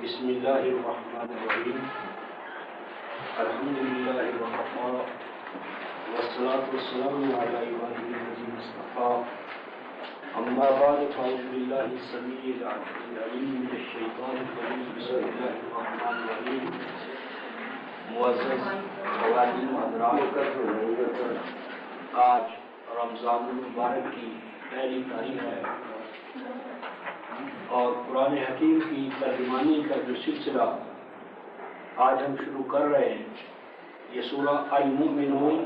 بسم الله الرحمن الرحيم الحمد لله وكفى والصلاة والسلام على عباده الذين اصطفى أما بعد فأعوذ بالله السميع العليم من الشيطان الرجيم بسم الله الرحمن الرحيم معزز خواتین و حضرات، آج رمضان المبارک کی پہلی تاریخ ہے اور قرآن حکیم کی ترجمانی کا جو سلسلہ آج ہم شروع کر رہے ہیں، یہ سورہ المؤمنون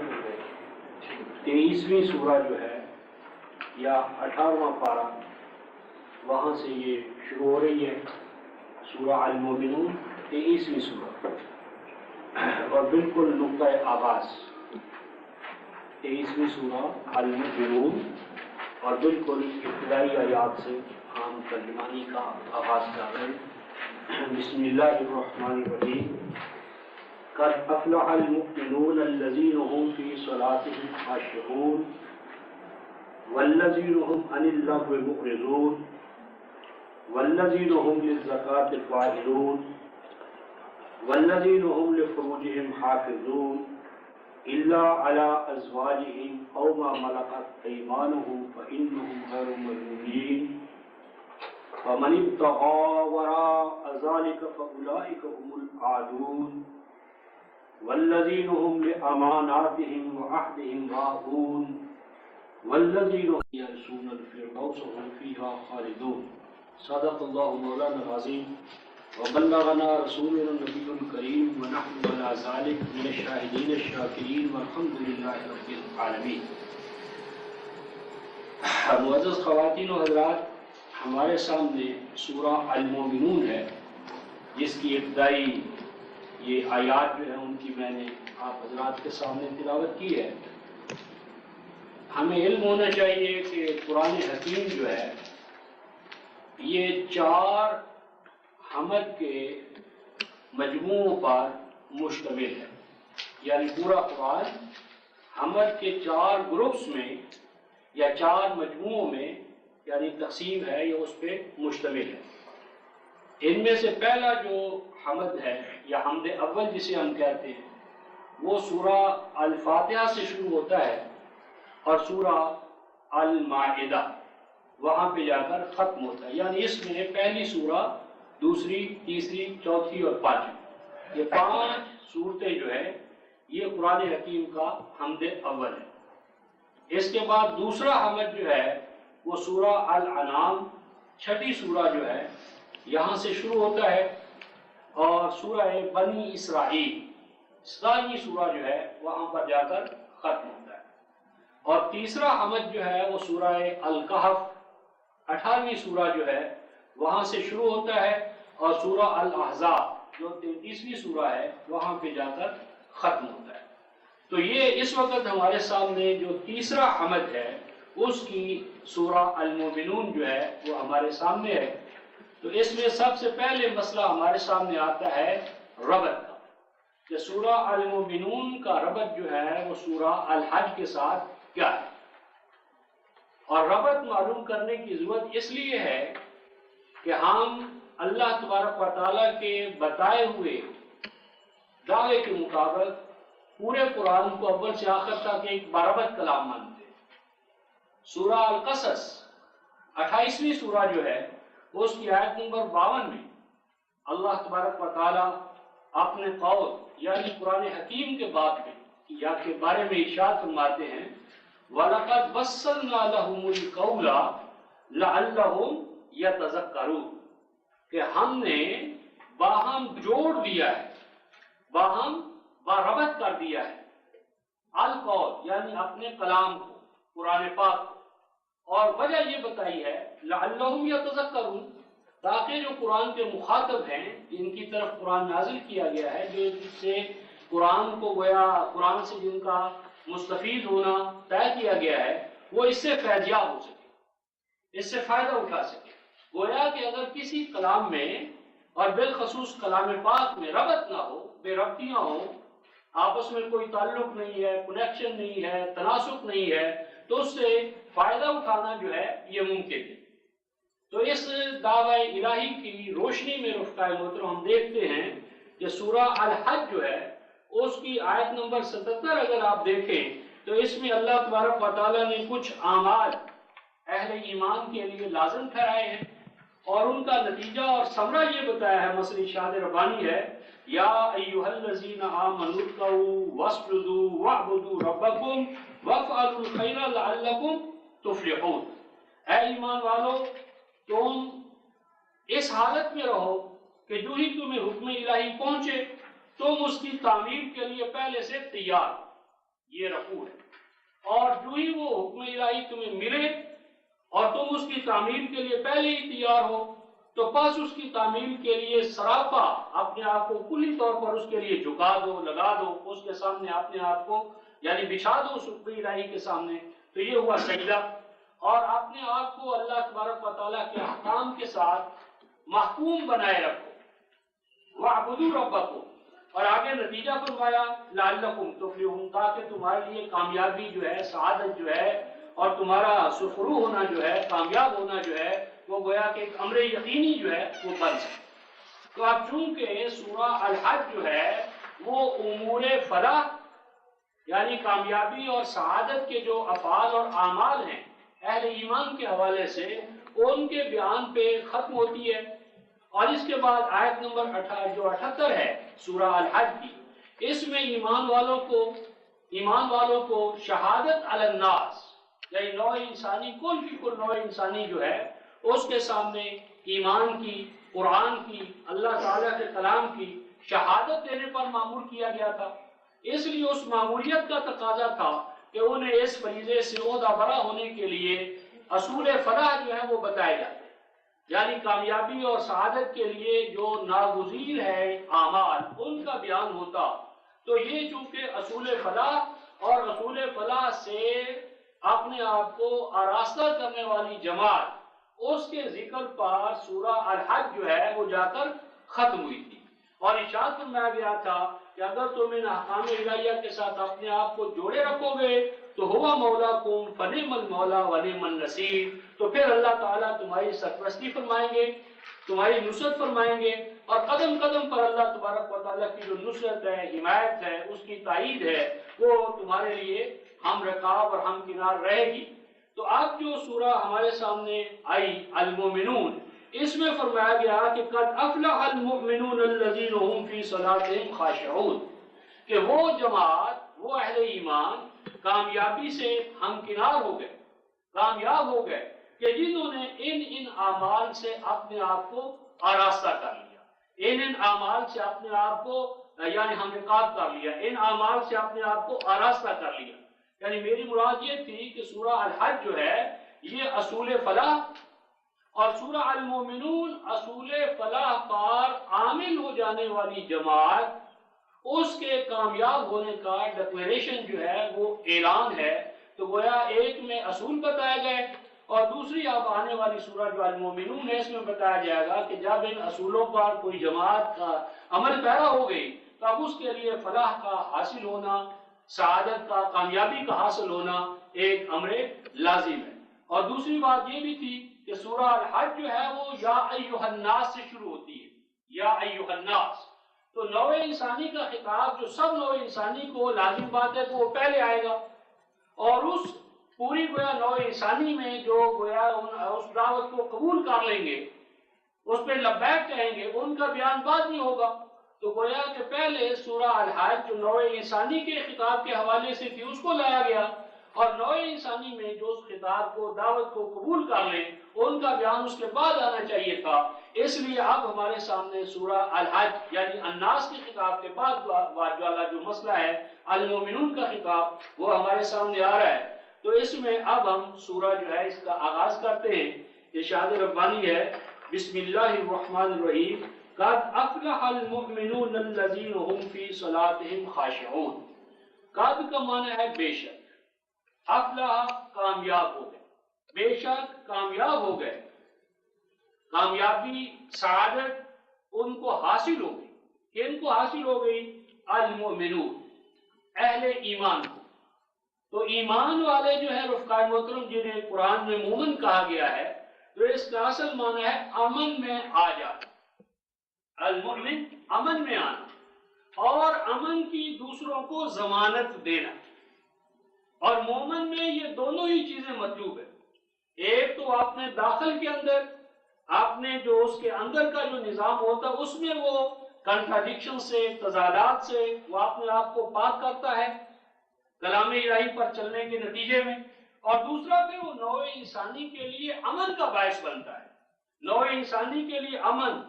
23ویں سورہ جو ہے یا 18واں پارہ، وہاں سے یہ شروع ہو رہی ہے۔ سورہ المؤمنون 23ویں سورہ اور بالکل نقطۂ آغاز 23ویں سورہ المؤمنون اور بالکل ابتدائی آیات سے ہم ترجمانی کا آغاز کر رہے ہیں۔ بسم اللہ الرحمن الرحیم قد افلح المؤمنون الذین هم فی صلاتهم خاشعون والذین هم عن اللغو معرضون والذین هم للزکاة فاعلون والذین هم لفروجهم حافظون إلا على أزواجهم أو ما ملكت أيمانهم فإنهم غير ملومين فمن ابتغى وراء ذلك فأولئك هم العادون والذين هم لأماناتهم وعهدهم راعون والذين هم يرثون الفردوس هم فيها خالدون۔ صدق الله مولانا العظيم وبلغنا رسولنا النبي الكريم ونحن على ذلك من الشاهدين الشاكرين والحمد لله رب العالمين۔ معزز خواتین و حضرات، ہمارے سامنے سورہ المؤمنون ہے، جس کی ابتدائی یہ آیات جو ہیں ان کی میں نے آپ حضرات کے سامنے تلاوت کی ہے۔ ہمیں علم ہونا چاہیے کہ قرآن حکیم جو ہے یہ 4 حمد کے مجموعوں پر مشتمل ہے، یعنی پورا قرآن حمد کے 4 گروپس میں یا 4 مجموعوں میں یعنی تقسیم ہے، یہ اس پہ مشتمل ہے۔ ان میں سے پہلا جو حمد ہے یا حمد اول جسے ہم کہتے ہیں، وہ سورہ الفاتحہ سے شروع ہوتا ہے اور سورہ المائدہ وہاں پہ جا کر ختم ہوتا ہے، یعنی اس میں پہلی سورہ، دوسری، تیسری، چوتھی اور 5ویں، یہ 5 صورتیں جو ہے یہ قرآن حکیم کا حمد اول ہے۔ اس کے بعد دوسرا حمد جو ہے وہ سورہ الانعام 6ٹھی سورہ جو ہے یہاں سے شروع ہوتا ہے اور سورہ بنی اسرائیل 17ویں سورہ جو ہے وہاں پر جا کر ختم ہوتا ہے، اور تیسرا حمد جو ہے وہ سورہ الکہف 18ویں سورہ جو ہے وہاں سے شروع ہوتا ہے اور سورہ الاحزاب جو 33ویں سورہ ہے وہاں پہ جا کر ختم ہوتا ہے۔ تو یہ اس وقت ہمارے سامنے جو تیسرا حمد ہے اس کی سورہ المؤمنون جو ہے وہ ہمارے سامنے ہے۔ تو اس میں سب سے پہلے مسئلہ ہمارے سامنے آتا ہے ربط کا، کہ سورہ المؤمنون کا ربط جو ہے وہ سورہ الحج کے ساتھ کیا ہے، اور ربط معلوم کرنے کی ضرورت اس لیے ہے کہ ہم اللہ تبارک و تعالیٰ کے بتائے ہوئے دعوے کے مطابق پورے قرآن کو اول سے آخر تک ایک برابر کلام مانتے ہیں۔ سورہ القصص 28ویں سورہ جو ہے اس کی آیت نمبر 52 میں اللہ تبارک و تعالیٰ اپنے قول یعنی قرآن حکیم کے باب میں یا کے بارے میں ارشاد فرماتے ہیں وَلَقَدْ وَصَّلْنَا لَهُمُ الْقَوْلَ لَعَلَّهُمْ يَتَذَكَّرُونَ، کہ ہم نے باہم جوڑ دیا ہے، باہم بربط کر دیا ہے القول یعنی اپنے کلام کو، قرآن پاک کو، اور وجہ یہ بتائی ہے لعلہم یتذکرون، تاکہ جو قرآن کے مخاطب ہیں جن کی طرف قرآن نازل کیا گیا ہے، جو جس سے قرآن کو گویا قرآن سے جن کا مستفید ہونا طے کیا گیا ہے، وہ اس سے فیضیاب ہو سکے، اس سے فائدہ اٹھا سکے۔ گویا کہ اگر کسی کلام میں اور بالخصوص کلام پاک میں ربط نہ ہو، بے ربطیاں ہوں، آپس میں کوئی تعلق نہیں ہے، کنیکشن نہیں ہے، تناسق نہیں ہے، تو اس سے فائدہ اٹھانا جو ہے یہ ممکن ہے۔ تو اس دعوی الہی کی روشنی میں رفقائے محترم ہم دیکھتے ہیں کہ سورہ الحج جو ہے اس کی آیت نمبر 77 اگر آپ دیکھیں تو اس میں اللہ تبارک و تعالیٰ نے کچھ اعمال اہل ایمان کے لیے لازم ٹھہرائے ہیں اور ان کا نتیجہ اور ثمرہ یہ بتایا ہے. مصری ارشاد ربانی ہے یا ایھا الذین آمنوا ارکعوا واسجدوا واعبدوا ربکم وافعلوا الخیر لعلکم تفلحون. اے ایمان والو تم اس حالت میں رہو کہ جو ہی تمہیں حکم الہی پہنچے تم اس کی تعمیر کے لیے پہلے سے تیار. یہ رکوع ہے. اور جو ہی وہ حکم الہی تمہیں ملے اور تم اس کی تعمیر کے لیے پہلے ہی تیار ہو تو پس اس کی تعمیر کے لیے سراپا اپنے آپ کو کلی طور پر اس کے لیے جھکا دو، لگا دو، اس کے سامنے اپنے آپ کو یعنی بچھا دو اس حکم الہی کے سامنے. تو یہ ہوا سجدہ. اور اپنے آپ کو اللہ تبارک و تعالیٰ کے احکام کے ساتھ محکوم بنائے رکھو. وَاعْبُدُوا رَبَّكُمْ. اور آگے نتیجہ فرمایا لعلکم تفلحون، تاکہ تمہارے لیے کامیابی جو ہے، سعادت جو ہے اور تمہارا سرفروغ ہونا جو ہے، کامیاب ہونا جو ہے وہ گویا کہ ایک امر یقینی جو ہے وہ بن سکے. تو اب چونکہ سورہ الحج جو ہے وہ امور فلاح یعنی کامیابی اور سعادت کے جو افعال اور اعمال ہیں اہل ایمان کے حوالے سے ان کے بیان پہ ختم ہوتی ہے. اور اس کے بعد آیت نمبر 78 ہے سورہ الحج کی، اس میں ایمان والوں کو شہادت علی الناس یعنی نوع انسانی کل کی کل نوع انسانی جو ہے اس کے سامنے ایمان کی، قرآن کی، اللہ تعالیٰ کے کلام کی شہادت دینے پر مامور کیا گیا تھا. اس لیے اس معمولیت کا تقاضا تھا کہ انہیں اس فریضے سے عہدہ برا ہونے کے لیے اصول فلاح جو ہے وہ بتائے جاتے ہیں. یعنی کامیابی اور سعادت کے لیے جو ناگزیر ہے اعمال ان کا بیان ہوتا. تو یہ چونکہ اصول فلاح اور اصول فلاح سے اپنے آپ کو آراستہ کرنے والی جماعت اس کے ذکر پر سورہ الحج جو ہے وہ جا کر ختم ہوئی تھی. اور ارشاد فرمایا گیا تھا کہ اگر تم ان احکام الہیہ کے ساتھ اپنے آپ کو جوڑے رکھو گے تو ہوا مولاکم فنعم المولا ونعم النصیر. تو پھر اللہ تعالیٰ تمہاری سرپرستی فرمائیں گے، تمہاری نصرت فرمائیں گے اور قدم قدم پر اللہ تبارک و تعالیٰ کی جو نصرت ہے، حمایت ہے، اس کی تائید ہے وہ تمہارے لیے ہم رکاب اور ہم کنار رہے گی. تو اب جو سورہ ہمارے سامنے آئی المومنون، اس میں فرمایا گیا کہ قد افلح المؤمنون الذین هم فی صلاتهم خاشعون، کہ وہ جماعت، وہ اہل ایمان کامیابی سے ہمکنار ہو گئے، کامیاب ہو گئے کہ جنہوں نے ان اعمال سے اپنے آپ کو آراستہ کر لیا، ان اعمال سے اپنے آپ کو یعنی ہم نقاب کر لیا، ان اعمال سے اپنے آپ کو آراستہ کر لیا. یعنی میری مراد یہ تھی کہ سورہ الحج جو ہے یہ اصول فلاح اور سورہ المومنون اصول فلاح پر عامل ہو جانے والی جماعت اس کے کامیاب ہونے کا ڈکلیریشن جو ہے وہ اعلان ہے. تو گویا ایک میں اصول بتائے گئے اور دوسری اب آنے والی سورہ جو المومنون ہے اس میں بتایا جائے گا کہ جب ان اصولوں پر کوئی جماعت کا عمل پیرا ہو گئی تو اب اس کے لیے فلاح کا حاصل ہونا، سعادت کا، کامیابی کا حاصل ہونا ایک امر لازم ہے. اور دوسری بات یہ بھی تھی کہ سورہ الحج جو ہے وہ یا ایھا الناس سے شروع ہوتی ہے، یا ایھا الناس. تو نوع انسانی کا خطاب جو سب نوع انسانی کو لازم بات ہے تو وہ پہلے آئے گا اور اس پوری گویا نوع انسانی میں جو گویا اس دعوت کو قبول کر لیں گے، اس پہ لبیک کہیں گے، ان کا بیان بعد نہیں ہوگا. تو گویا کہ پہلے سورہ الحج جو نوع انسانی کے خطاب کے حوالے سے تھی اس کو لایا گیا اور نوع انسانی میں جو اس خطاب کو، دعوت کو قبول کر لیں ان کا بیان اس کے بعد آنا چاہیے تھا. اس لیے اب ہمارے سامنے سورہ الحج یعنی الناس کے خطاب کے بعد والا جو مسئلہ ہے المومنون کا خطاب وہ ہمارے سامنے آ رہا ہے. تو اس میں اب ہم سورہ جو ہے اس کا آغاز کرتے ہیں. ارشاد ربانی ہے بسم اللہ الرحمن الرحیم قد افلح المؤمنون الذین هم فی صلاتهم خاشعون. قد کا معنی ہے بے شک، افلح کامیاب ہو گئے، بے شک کامیاب ہو گئے، کامیابی سعادت ان کو حاصل ہو گئی. کن کو حاصل ہو گئی؟ المؤمنون، اہل ایمان کو. تو ایمان والے جو ہے رفقائے محترم جنہیں قرآن میں مومن کہا گیا ہے تو اس کا اصل معنی ہے امن میں آ جانا، المؤمن امن میں آنا، اور امن کی دوسروں کو ضمانت دینا۔ اور مومن میں یہ دونوں ہی چیزیں مطلوب ہیں۔ ایک تو آپ نے داخل کے اندر، آپ نے جو اس کے اندر کا جو نظام ہوتا ہے اس میں وہ کنٹراڈکشن سے، تضادات سے وہ اپنے آپ کو پاک کرتا ہے کلام الہی پر چلنے کے نتیجے میں، اور دوسرا پھر وہ نوع انسانی کے لیے امن کا باعث بنتا ہے، نوع انسانی کے لیے امن،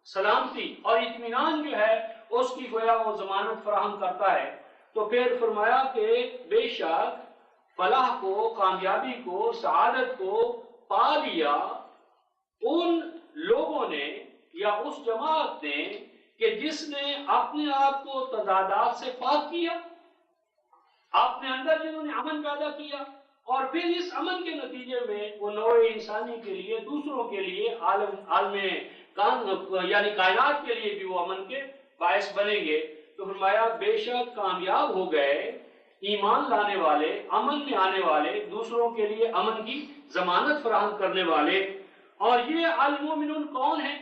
سلامتی اور اطمینان جو ہے اس کی گویا وہ ضمانت فراہم کرتا ہے۔ تو پھر فرمایا کہ بے شک فلاح کو، کامیابی کو، سعادت کو پا لیا ان لوگوں نے یا اس جماعت نے کہ جس نے اپنے آپ کو تضادات سے پاک کیا، اپنے اندر جنہوں نے امن پیدا کیا، اور پھر اس امن کے نتیجے میں وہ نوع انسانی کے لیے، دوسروں کے لیے، عالم یعنی کائنات کے لیے بھی وہ امن کے باعث بنیں گے۔ تو فرمایا بے شک کامیاب ہو گئے ایمان لانے والے، امن میں آنے والے، دوسروں کے لیے امن کی ضمانت فراہم کرنے والے۔ اور یہ المؤمنون کون ہیں؟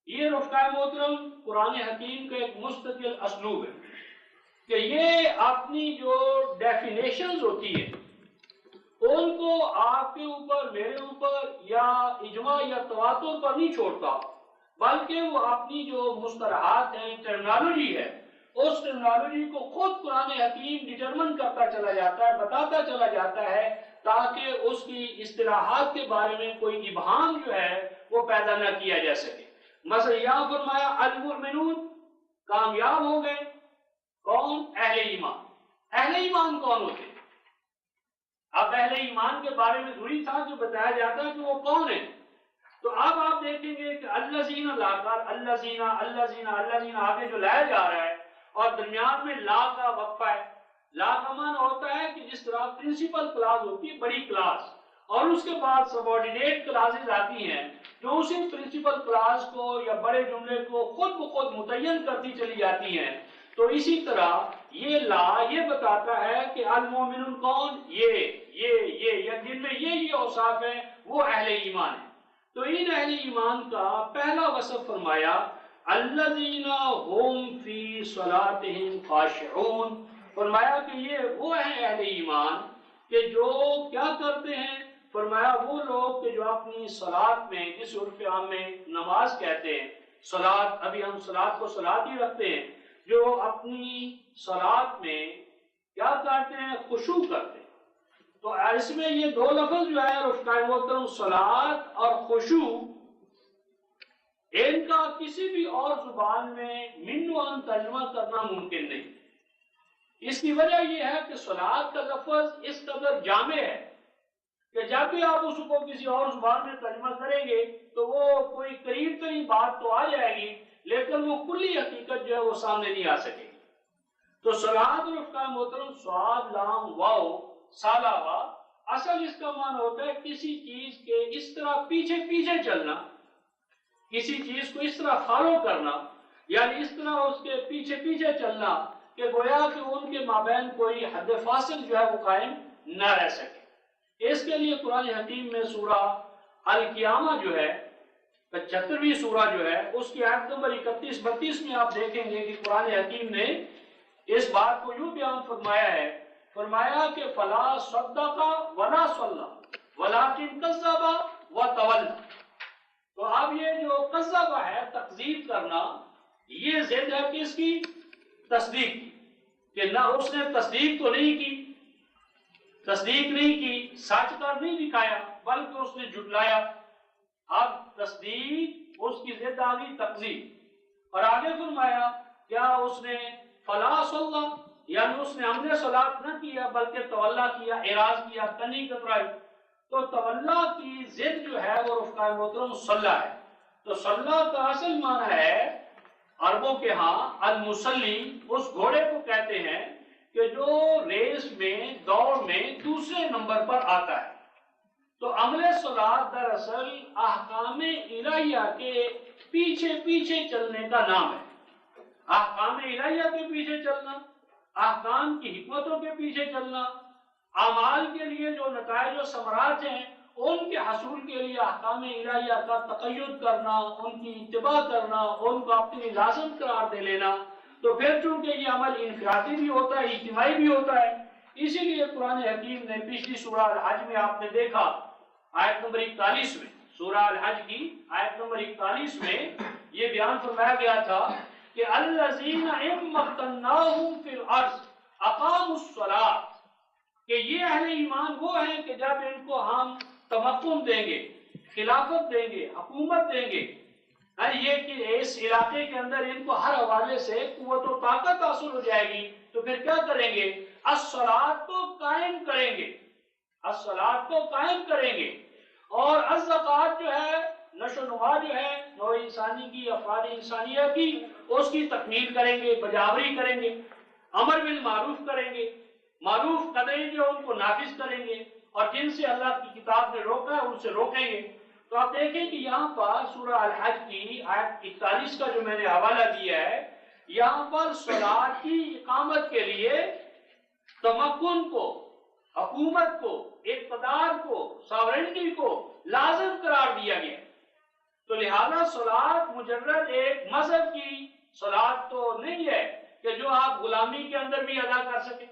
یہ رفقائے محترم قرآن حکیم کا ایک مستقل اسلوب ہے کہ یہ اپنی جو ڈیفینیشنز ہوتی ہیں ان کو آپ کے اوپر، میرے اوپر یا اجماع یا تواتر پر نہیں چھوڑتا، بلکہ وہ اپنی جو مصطلحات ہیں، ٹرمنالوجی ہے، اس ٹرمنالوجی کو خود قرآن حکیم ڈٹرمن کرتا چلا جاتا ہے، بتاتا چلا جاتا ہے، تاکہ اس کی اصطلاحات کے بارے میں کوئی ابہام جو ہے وہ پیدا نہ کیا جا سکے۔ مثلا یہاں فرمایا المؤمنون، کامیاب ہو گئے کون؟ اہل ایمان۔ اہل ایمان کون ہوتے ہیں؟ اب اہل ایمان کے بارے میں ضروری تھا کہ بتایا جاتا ہے کہ وہ کون ہیں۔ تو اب آپ دیکھیں گے کہ الذین لا کر الذین الذین الذین آگے جو لایا جا رہا ہے اور درمیان میں لا کا وقفہ ہے۔ لا کا معنی ہوتا ہے کہ جس طرح پرنسپل کلاس ہوتی ہے، بڑی کلاس، اور اس کے بعد سبارڈینیٹ کلاسز آتی ہیں جو اسی پرنسپل کلاس کو یا بڑے جملے کو خود بخود متعین کرتی چلی جاتی ہیں۔ تو اسی طرح یہ لا یہ بتاتا ہے کہ المؤمنون کون؟ یہ یا جن میں یہ اوصاف ہیں وہ اہل ایمان ہیں۔ تو ان اہل ایمان کا پہلا وصف فرمایا الذین هم فی صلاتهم خاشعون، فرمایا کہ یہ وہ ہیں اہل ایمان کہ جو کیا کرتے ہیں؟ فرمایا وہ لوگ کہ جو اپنی صلات میں، جس عرف عام میں نماز کہتے ہیں، صلات، ابھی ہم صلات کو صلات ہی رکھتے ہیں، جو اپنی صلات میں کیا کرتے ہیں؟ خشوع کرتے ہیں۔ تو اس میں یہ دو لفظ جو ہے رفقائے محترم، صلات اور خشوع، ان کا کسی بھی اور زبان میں من و ان ترجمہ کرنا ممکن نہیں۔ اس کی وجہ یہ ہے کہ صلات کا لفظ اس قدر جامع ہے کہ جب بھی آپ اس کو کسی اور زبان میں ترجمہ کریں گے تو وہ کوئی قریب ترین بات تو آ جائے گی، لیکن وہ کلی حقیقت جو ہے وہ سامنے نہیں آ سکے گی۔ تو صلات رفقائے محترم، صاد لام واو سالہ وا، اصل اس کا معنی ہوتا ہے کسی چیز کے اس طرح پیچھے پیچھے چلنا، کسی چیز کو اس طرح فالو کرنا، یعنی اس طرح اس کے پیچھے پیچھے چلنا کہ گویا کہ ان کے مابین کوئی حد فاصل جو ہے وہ قائم نہ رہ سکے۔ اس کے لیے قرآن حکیم میں سورہ القیامہ جو ہے 75ویں سورہ جو ہے اس کی آیت نمبر 31-32 میں آپ دیکھیں گے کہ قرآن حکیم نے اس بات کو یوں بیان فرمایا ہے، فرمایا کہ فلا صدق ولا صلی ولکن کذب وتولی۔ تو اب یہ جو کذب ہے، تکذیب کرنا، یہ ضد ہے کس کی؟ تصدیق کی، کہ نہ اس نے تصدیق تو نہیں کی، تصدیق نہیں کی، سچ کر نہیں دکھایا، بلکہ اس نے جھٹلایا۔ اب تصدیق اس کی ضد آ گئی تکذیب، اور آگے فرمایا کیا اس نے فلا صلی، یعنی اس نے ہم نے صلات نہ کیا بلکہ تولا کیا، اعراض کیا، کنی کترائی۔ تو تولا کی ضد جو ہے وہ رفقائے محترم صلی ہے۔ تو صلی کا اصل معنی ہے عربوں کے ہاں المصلی، اس گھوڑے کو کہتے ہیں کہ جو ریس میں، دوڑ میں دوسرے نمبر پر آتا ہے۔ تو عمل صلات دراصل احکام الہیہ کے پیچھے پیچھے چلنے کا نام ہے۔ احکام الہیہ کے پیچھے چلنا، احکام کی حکمتوں کے پیچھے چلنا، اعمال کے لیے جو نتائج و ثمرات ہیں ان کے حصول کے لیے احکام الہیہ کا تقید کرنا، ان کی اتباع کرنا، ان کو اپنی لازم قرار دے لینا، تو پھر چونکہ یہ عمل انفرادی بھی ہوتا ہے، اجتماعی بھی ہوتا ہے، اسی لیے قرآن حکیم نے پچھلی سورہ الحج میں آپ نے دیکھا آیت نمبر 41 میں، سورہ الحج کی آیت نمبر 41 میں یہ بیان فرمایا گیا تھا کہ الذین ان مکناہم فی الارض اقاموا الصلاۃ، کہ یہ اہل ایمان وہ ہیں کہ جب ان کو ہم تمکن دیں گے، خلافت دیں گے، حکومت دیں گے، یہ کہ اس علاقے کے اندر ان کو ہر حوالے سے قوت و طاقت حاصل ہو جائے گی، تو پھر کیا کریں گے؟ الصلاۃ کو قائم کریں گے، الصلاۃ کو قائم کریں گے، اور الزکوٰۃ جو ہے، نشو و نما جو ہے نوع انسانی کی، افراد انسانیہ کی، اس کی تکمیل کریں گے، بجاوری کریں گے، امر بالمعروف کریں گے، معروف قدریں جو ان کو نافذ کریں گے، اور جن سے اللہ کی کتاب نے روکا ہے ان سے روکیں گے۔ تو آپ دیکھیں کہ یہاں پر سورہ الحج کی آیت 41 کا جو میں نے حوالہ دیا ہے، یہاں پر صلاۃ کی اقامت کے لیے تمکن کو، حکومت کو، اقتدار کو، ساورنٹی کو لازم قرار دیا گیا۔ تو لہذا صلاۃ مجرد ایک مذہب کی صلاۃ تو نہیں ہے کہ جو آپ غلامی کے اندر بھی ادا کر سکیں۔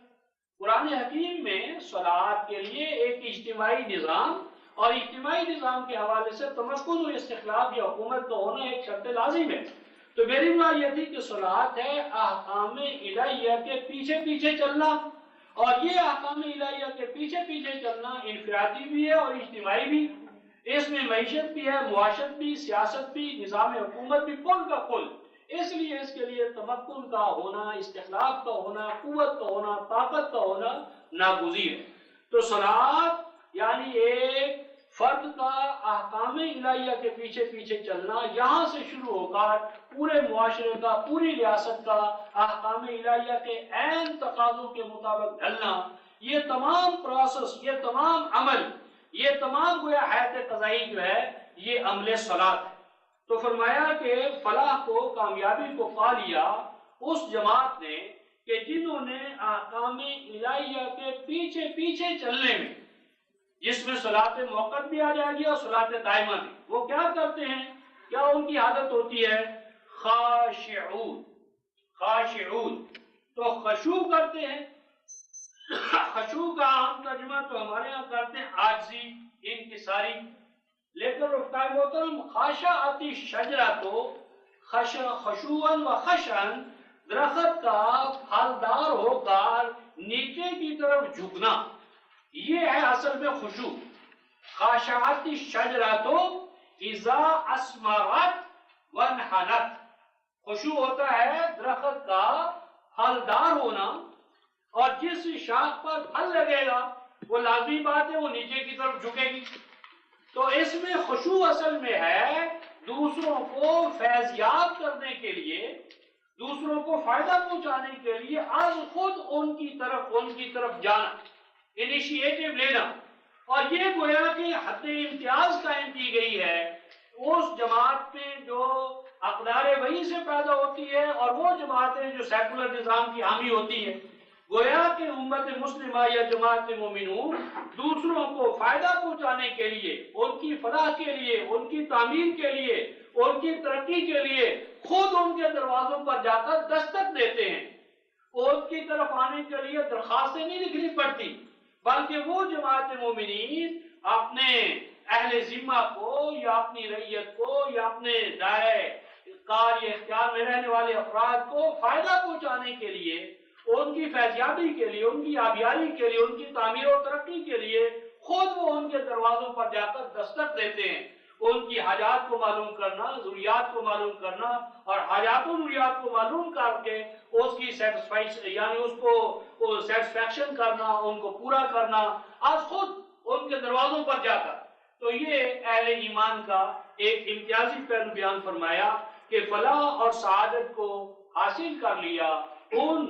قرآن حکیم میں صلاۃ کے لیے ایک اجتماعی نظام، اور اجتماعی نظام کے حوالے سے تمکن و استقلال یا حکومت کا ہونا ایک شرط لازم ہے۔ تو میری بات یہ تھی کہ صلاۃ ہے احکام الہیہ کے پیچھے پیچھے چلنا، اور یہ احکام الہیہ کے پیچھے پیچھے چلنا انفرادی بھی ہے اور اجتماعی بھی، اس میں معیشت بھی ہے، معاشرت بھی، سیاست بھی، نظام حکومت بھی، کل کا کل۔ اس لیے اس کے لیے تمکن کا ہونا، استقلال کا ہونا، قوت کا ہونا، طاقت کا ہونا ناگزیر ہے۔ تو صلاۃ یعنی ایک فرد کا احکام الہیہ کے پیچھے پیچھے چلنا، یہاں سے شروع ہو کر پورے معاشرے کا، پوری ریاست کا احکام الہیہ کے عین تقاضوں کے مطابق ڈھلنا، یہ تمام پروسیس، یہ تمام عمل، یہ تمام گویا حیات قضائی جو ہے، یہ عمل صلاۃ ہے۔ تو فرمایا کہ فلاح کو، کامیابی کو پا لیا اس جماعت نے کہ جنہوں نے احکام الہیہ کے پیچھے پیچھے چلنے میں، جس میں صلاۃ موقت بھی آ جائے گی اور صلاۃ دائمہ بھی، وہ کیا کرتے ہیں، کیا ان کی عادت ہوتی ہے؟ خاشعون، خاشعون، تو خشوع کرتے ہیں۔ خشوع کا عام ترجمہ تو ہمارے یہاں کرتے ہیں عاجزی، انکساری، لیکن رفتہ محترم خاشعۃ الشجرۃ خشوعا و خشعا، درخت کا پھلدار ہو کر نیچے کی طرف جھکنا، یہ ہے اصل میں خشوع۔ خاشعۃ الشجرۃ اذا اثمرت وانحنت، خشوع ہوتا ہے درخت کا پھلدار ہونا، اور جس شاخ پر پھل لگے گا وہ لازمی بات ہے وہ نیچے کی طرف جھکے گی۔ تو اس میں خشوع اصل میں ہے دوسروں کو فیضیاب کرنے کے لیے، دوسروں کو فائدہ پہنچانے کے لیے از خود ان کی طرف جانا، انیشیٹو لینا، اور یہ گویا کہ حد امتیاز قائم کی گئی ہے اس جماعت میں جو اقدار وحی سے پیدا ہوتی ہے، اور وہ جماعتیں جو سیکولر نظام کی حامی ہوتی ہیں۔ گویا کہ امت مسلمہ یا جماعت مومنون دوسروں کو فائدہ پہنچانے کے لیے، ان کی فلاح کے لیے، ان کی تعمیر کے لیے، ان کی ترقی کے لیے خود ان کے دروازوں پر جا کر دستک دیتے ہیں۔ ان کی طرف آنے کے لیے درخواستیں نہیں لکھنی پڑتی، بلکہ وہ جماعت مومنین اپنے اہل ذمہ کو یا اپنی رعیت کو یا اپنے دائرہ کار یا اختیار میں رہنے والے افراد کو فائدہ پہنچانے کے لیے، ان کی فیضیابی کے لیے، ان کی آبیاری کے لیے، ان کی تعمیر و ترقی کے لیے خود وہ ان کے دروازوں پر جا کر دستک دیتے ہیں۔ ان کی حاجات کو معلوم کرنا، ضروریات کو معلوم کرنا، اور حاجات و ضروریات کو معلوم کر کے اس کی یعنی اس کو سیٹسفیکشن کرنا، ان کو پورا کرنا آج خود ان کے دروازوں پر جا کر۔ تو یہ اہل ایمان کا ایک امتیازی پہلو بیان فرمایا کہ فلاح اور سعادت کو حاصل کر لیا ان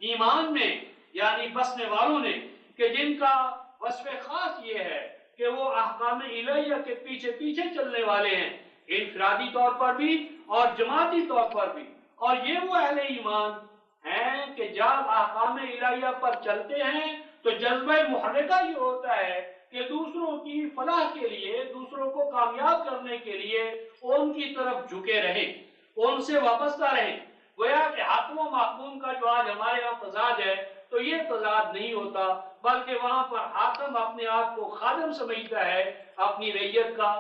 ایمان میں یعنی بسنے والوں نے کہ جن کا وصف خاص یہ ہے کہ وہ احکام الہیہ کے پیچھے پیچھے چلنے والے ہیں، انفرادی طور پر بھی اور جماعتی طور پر بھی۔ اور یہ وہ اہل ایمان ہیں کہ جب احکام الہیہ پر چلتے ہیں تو جذبہ محرکہ یہ ہوتا ہے کہ دوسروں کی فلاح کے لیے، دوسروں کو کامیاب کرنے کے لیے ان کی طرف جھکے رہیں، ان سے وابستہ رہیں۔ گویا کہ حاکم و محکوم کا جو آج ہمارے یہاں تضاد ہے تو یہ تضاد نہیں ہوتا، بلکہ وہاں پر حاکم اپنے آپ کو خادم سمجھتا ہے اپنی رعیت کا،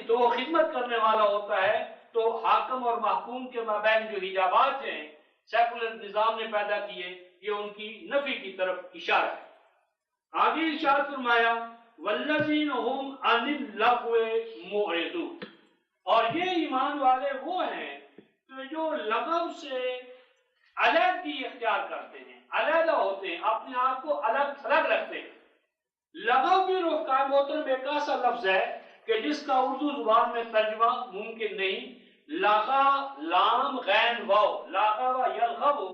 تو وہ خدمت کرنے والا ہوتا ہے۔ تو حاکم اور محکوم کے مابین جو حجابات ہیں سیکولر نظام نے پیدا کیے، یہ ان کی نفی کی طرف اشارہ ہے۔ آگے ارشاد فرمایا والذین هم عن اللغو معرضون، اور یہ ایمان والے وہ ہیں کہ جو لغو سے علیحدگی اختیار کرتے ہیں، علیحدہ ہوتے ہیں، اپنے آپ کو الگ تھلگ رکھتے ہیں۔ لغو بھی رفقا محترم ایک ایسا لفظ ہے کہ جس کا اردو زبان میں ترجمہ ممکن نہیں۔ لغا لام غین واو، لغو یلغو،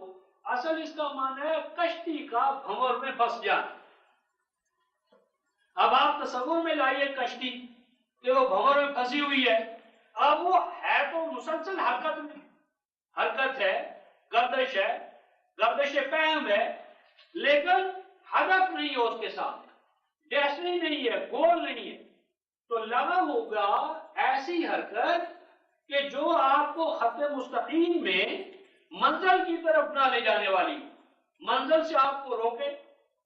اصل اس کا معنی ہے کشتی کا بھنور میں پھنس جانا۔ اب آپ تصور میں لائیے کشتی کہ وہ بھنور میں پھنسی ہوئی ہے، اب وہ ہے تو مسلسل حرکت میں، حرکت ہے، گردش پہم ہے، لیکن ہدف نہیں ہے اس کے ساتھ، ڈیسٹنی نہیں ہے، گول نہیں ہے۔ تو لغو ہوگا ایسی حرکت کہ جو آپ کو خط مستقیم میں منزل کی طرف نہ لے جانے والی، منزل سے آپ کو روکے،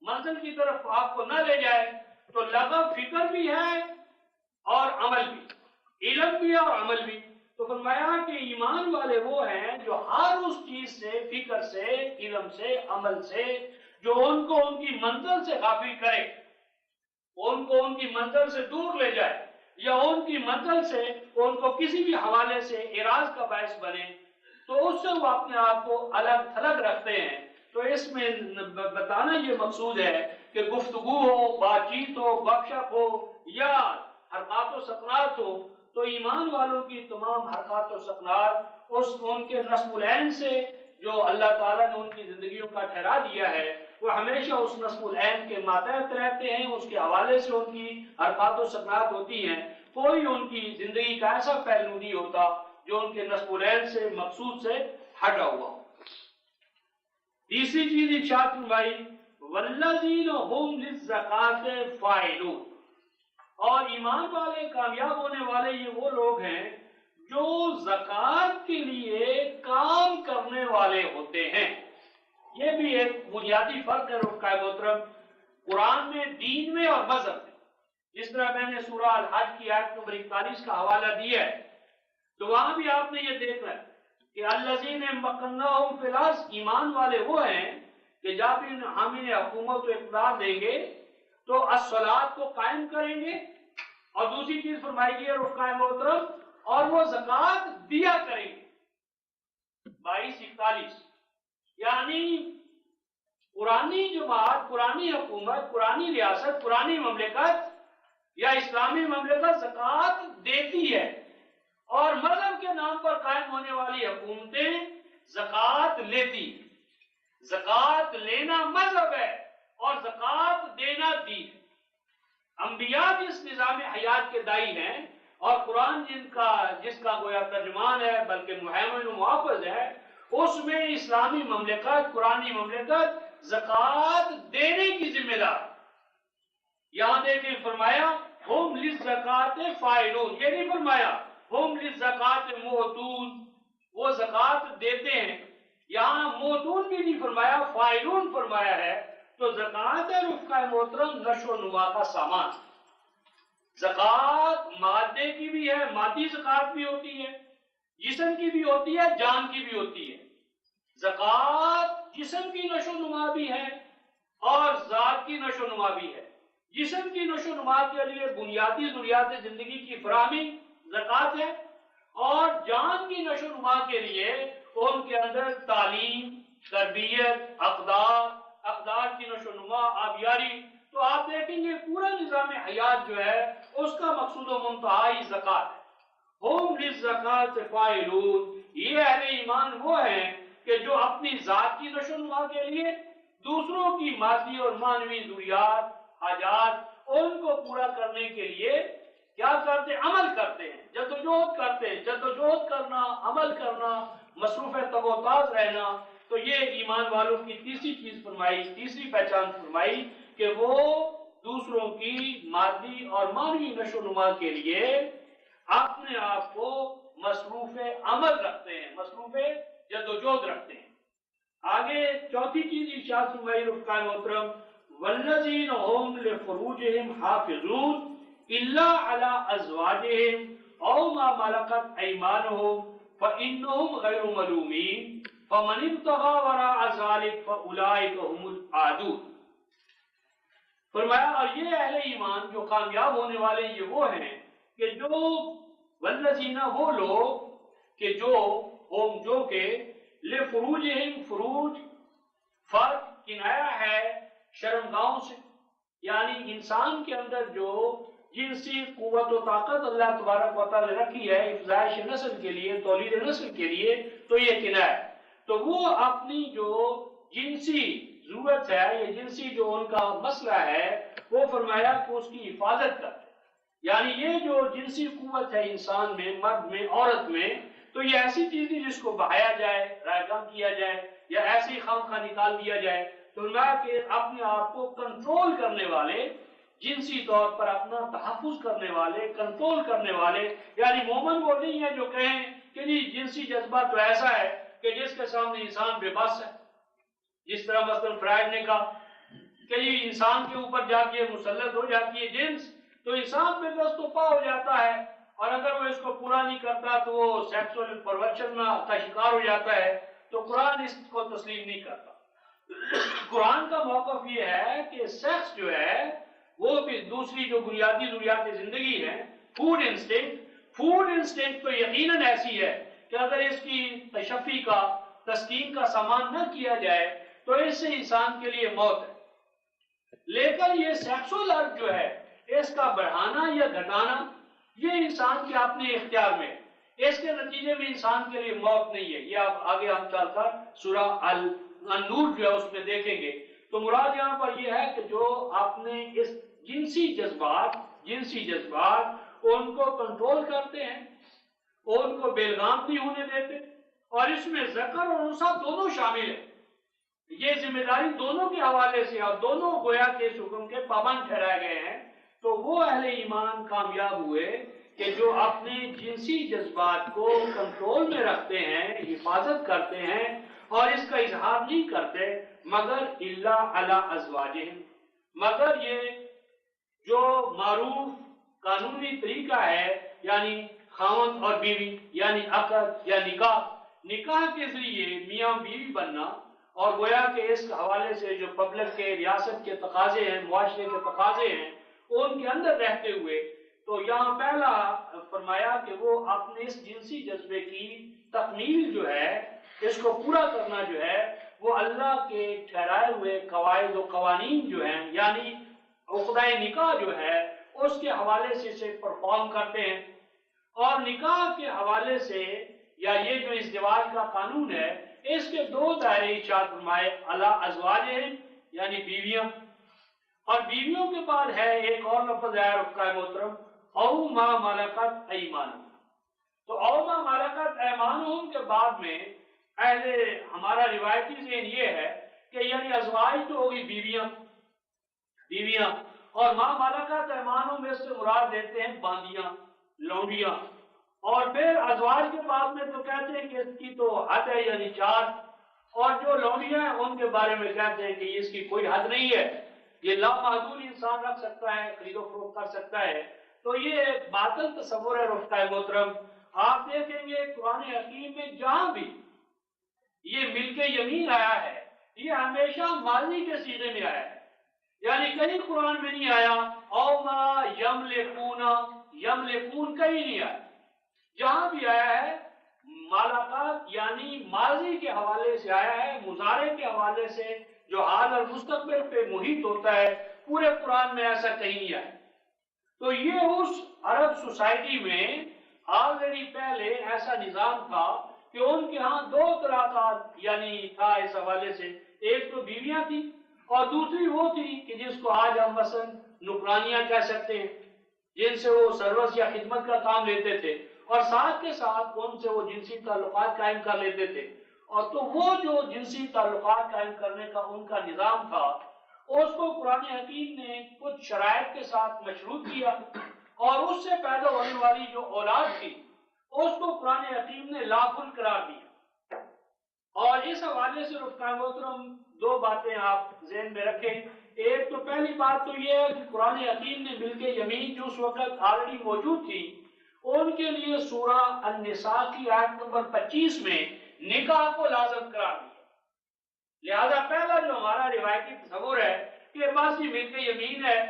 منزل کی طرف آپ کو نہ لے جائے۔ تو لغو فکر بھی ہے اور عمل بھی، علم بھی اور عمل بھی۔ تو فرمایا کہ ایمان والے وہ ہیں جو ہر اس چیز سے، فکر سے، علم سے، عمل سے، جو ان کو ان کی منزل سے غافل کرے، ان کو ان کی منزل سے دور لے جائے، یا ان کی منزل سے ان کو کسی بھی حوالے سے اعراض کا باعث بنے، تو اس سے وہ اپنے آپ کو الگ تھلگ رکھتے ہیں۔ تو اس میں بتانا یہ مقصود ہے کہ گفتگو ہو، بات چیت ہو، گپ شپ ہو، یا حرکات و سکنات ہو، تو ایمان والوں کی تمام حرکات و سکنات ان کے نصب العین سے جو اللہ تعالیٰ نے ان کی زندگیوں کا ٹھہرا دیا ہے، وہ ہمیشہ اس نصب العین کے ماتحت رہتے ہیں، اس کے حوالے سے ان کی حرکات و سکنات ہوتی ہیں۔ کوئی ان کی زندگی کا ایسا پہلو نہیں ہوتا جو ان کے نصب العین سے، مقصود سے ہٹا ہوا ہو۔ تیسری چیز ارشاد فرمائی والذین هم للزکاۃ فاعلون، اور ایمان والے، کامیاب ہونے والے یہ وہ لوگ ہیں جو زکوٰۃ کے لیے کام کرنے والے ہوتے ہیں۔ یہ بھی ایک بنیادی فرق ہے رفقا محترم قرآن میں، دین میں اور مذہب میں۔ جس طرح میں نے سورہ الحج کی آیت نمبر 41 کا حوالہ دیا ہے، تو وہاں بھی آپ نے یہ دیکھنا ہے کہ الذین مکناہم فی الارض، ایمان والے وہ ہیں کہ جب ہم انہیں حکومت و اقتدار دیں گے تو الصلاۃ کو قائم کریں گے، اور دوسری چیز فرمائی گئی ہے رفقا محترم، اور وہ زکوٰۃ دیا کریں گے۔ 22-41 یعنی پرانی جماعت، پرانی حکومت، پرانی ریاست، پرانی مملکت یا اسلامی مملکت زکوٰۃ دیتی ہے، اور مذہب کے نام پر قائم ہونے والی حکومتیں زکوٰۃ لیتی۔ زکوٰۃ لینا مذہب ہے اور زکوٰۃ دینا دین ہے۔ انبیاء جس نظام حیات کے دائی ہیں، اور قرآن جس کا گویا ترجمان ہے، بلکہ مہیمن و محافظ ہے، اس میں اسلامی مملکت، قرآنی مملکت زکوٰۃ دینے کی ذمہ دار۔ یہاں دیکھیں فرمایا ہم للزکاۃ فاعلون، یہ نہیں فرمایا ہم للزکاۃ معطون، وہ زکوٰۃ دیتے ہیں۔ یہاں معطون بھی نہیں فرمایا، فاعلون فرمایا ہے۔ تو زکوٰۃ ہے رفقا محترم نشو و نما کا سامان۔ زکوٰۃ مادے کی بھی ہے، مادی زکوٰۃ بھی ہوتی ہے، جسم کی بھی ہوتی ہے، جان کی بھی ہوتی ہے۔ زکوٰۃ جسم کی نشو و نما بھی ہے اور ذات کی نشو و نما بھی ہے۔ جسم کی نشو و نما کے لیے بنیادی ضروریات زندگی کی فراہمی زکوٰۃ ہے، اور جان کی نشو و نما کے لیے ان کے اندر تعلیم، تربیت، اقدار کی نشو و نما، آبیاری۔ تو آپ دیکھیں گے پورا نظام حیات جو ہے اس کا مقصود و منتہائی زکوٰۃ ہے۔ ہم للزکاۃ فاعلون، یہ اہل ایمان وہ ہیں کہ جو اپنی ذات کی نشو و نما کے لیے دوسروں کی مادی اور معنوی ضروریات، حاجات، ان کو پورا کرنے کے لیے کیا کرتے ہیں؟ عمل کرتے ہیں، جدوجہد کرتے ہیں۔ جدوجہد کرنا، عمل کرنا، مصروف تگ و تاز رہنا۔ تو یہ ایمان والوں کی تیسری چیز فرمائی، تیسری پہچان فرمائی کہ وہ دوسروں کی مادی اور معنوی نشو و نما کے لیے اپنے آپ کو مصروف عمل رکھتے ہیں، مصروف جدوجہد رکھتے ہیں۔ آگے چوتھی چیز ارشاد فرمائی رفقائے محترم، والذین هم لفروجہم حافظون الا علی ازواجہم او ما ملکت ایمانہم فانہم غیر ملومین فمن ابتغى وراء ذلك فاولئک هم العادون۔ فرمایا اور یہ اہل ایمان جو کامیاب ہونے والے یہ وہ ہیں کہ جو والذین وہ لوگ کہ جو کہ لفروجہم، فروج فرد کنایا ہے شرمگاہوں سے، یعنی انسان کے اندر جو جنسی قوت و طاقت اللہ تبارک و تعالی نے رکھی ہے افزائش نسل کے لیے، تولید نسل کے لیے، تو یہ کنایا ہے، تو وہ اپنی جو جنسی ضرورت ہے یا جنسی جو ان کا مسئلہ ہے وہ فرمایا کہ اس کی حفاظت کرتے، یعنی یہ جو جنسی قوت ہے انسان میں، مرد میں، عورت میں، تو یہ ایسی چیز نہیں جس کو بہایا جائے، رائے گم کیا جائے یا ایسے ہی خام خواہ نکال دیا جائے، تو فرمایا کہ اپنے آپ کو کنٹرول کرنے والے، جنسی طور پر اپنا تحفظ کرنے والے، کنٹرول کرنے والے، یعنی مومن وہ نہیں ہے جو کہیں کہ جی جنسی جذبہ تو ایسا ہے کہ جس کے سامنے انسان بے بس ہے، جس طرح مثلا فرائڈ نے کہا کہ جی انسان کے اوپر جا کے مسلط ہو جاتی ہے جنس، تو انسان بے بس تو پا ہو جاتا ہے، اور اگر وہ اس کو پورا نہیں کرتا تو وہ سیکسول پرورشن کا شکار ہو جاتا ہے، تو قرآن اس کو تسلیم نہیں کرتا۔ قرآن کا موقف یہ ہے کہ سیکس جو ہے وہ بھی دوسری جو بنیادی ضروریات زندگی ہے، فوڈ انسٹنکٹ تو یقیناً ایسی ہے کہ اگر اس کی تشفی کا، تسکین کا سامان نہ کیا جائے تو اس سے انسان کے لیے موت ہے، لیکن یہ سیکسول ارگ جو ہے اس کا بڑھانا یا گھٹانا یہ انسان کے اپنے اختیار میں، اس کے نتیجے میں انسان کے لیے موت نہیں ہے، یہ آپ آگے ہم چل کر سورہ النور جو ہے اس میں دیکھیں گے۔ تو مراد یہاں پر یہ ہے کہ جو اپنے اس جنسی جذبات ان کو کنٹرول کرتے ہیں، ان کو بیلغام نہیں ہونے دیتے، اور اس میں ذکر اور انثیٰ دونوں شامل ہیں، یہ ذمہ داری دونوں کے حوالے سے، اور دونوں گویا کے اس حکم کے پابند ٹھہرائے گئے ہیں، تو وہ اہل ایمان کامیاب ہوئے کہ جو اپنے جنسی جذبات کو کنٹرول میں رکھتے ہیں، حفاظت کرتے ہیں، اور اس کا اظہار نہیں کرتے مگر الا علی ازواجہم، مگر یہ جو معروف قانونی طریقہ ہے، یعنی خاوند اور بیوی، یعنی عقد یا نکاح کے ذریعے میاں بیوی بننا، اور گویا کہ اس حوالے سے جو پبلک کے، ریاست کے تقاضے ہیں، معاشرے کے تقاضے ہیں، ان کے اندر رہتے ہوئے، تو یہاں پہلا فرمایا کہ وہ اپنے اس جنسی جذبے کی تکمیل جو ہے، اس کو پورا کرنا جو ہے، وہ اللہ کے ٹھہرائے ہوئے قواعد و قوانین جو ہیں، یعنی عقدۂ نکاح جو ہے اس کے حوالے سے اسے پرفارم کرتے ہیں، اور نکاح کے حوالے سے یا یہ جو ازدواج کا قانون ہے اس کے دو دائرے ارشاد فرمائے، علی ازواجہم یعنی بیویاں، اور بیویوں کے بعد ہے ایک اور لفظ ہے رفقائے محترم، او ما ملکت ایمانہم، تو او ما ملکت ایمانہم کے بعد میں ہمارا روایتی ذہن یہ ہے کہ یعنی ازواج تو ہوگی بیویاں، اور ما ملکت ایمانہم اس سے مراد دیتے ہیں باندیاں، لونڈیاں، اور پھر ازواج کے بعد میں تو کہتے ہیں کہ اس کی تو حد ہے یعنی 4، اور جو لونڈیاں ہیں ان کے بارے میں کہتے ہیں کہ اس کی کوئی حد نہیں ہے، یہ لامحدود انسان رکھ سکتا ہے، خرید و فروخت کر سکتا ہے، تو یہ باطل تصور ہے رفقائے محترم۔ آپ دیکھیں گے قرآن حکیم میں جہاں بھی یہ مل کے یمین آیا ہے یہ ہمیشہ ماضی کے صیغے میں آیا ہے، یعنی کہیں قرآن میں نہیں آیا او ما یملکون کہیں نہیں آیا، جہاں بھی آیا ہے ملاقات یعنی ماضی کے حوالے سے آیا ہے، مضارع کے حوالے سے جو حال اور مستقبل پہ محیط ہوتا ہے، پورے قرآن میں ایسا کہیں نہیں آیا۔ تو یہ اس عرب سوسائٹی میں آلریڈی پہلے ایسا نظام تھا کہ ان کے ہاں 2 طرح کا یعنی تھا اس حوالے سے، ایک تو بیویاں تھی اور دوسری وہ تھی کہ جس کو آج ہم مثلا نوکرانیاں کہہ سکتے ہیں، جن سے وہ سروس یا خدمت کا کام لیتے تھے، اور ساتھ کے ساتھ ان سے وہ جنسی تعلقات قائم کر لیتے تھے، اور تو وہ جو جنسی تعلقات قائم کرنے کا ان کا نظام تھا، اس کو قرآن حکیم نے کچھ شرائط کے ساتھ مشروط کیا، اور اس سے پیدا ہونے والی جو اولاد تھی اس کو قرآن حکیم نے لافل قرار دیا۔ اور اس حوالے سے رفقائے محترم دو باتیں آپ ذہن میں رکھیں۔ ایک تو پہلی بات تو یہ ہے کہ قرآن حکیم نے ملک یمین جو اس وقت آلریڈی موجود تھی ان کے لیے سورہ النساء کی آیت نمبر 25 میں نکاح کو لازم قرار دیا۔ لہذا پہلا جو ہمارا روایتی تصور ہے کہ بس یہ ملک یمین ہے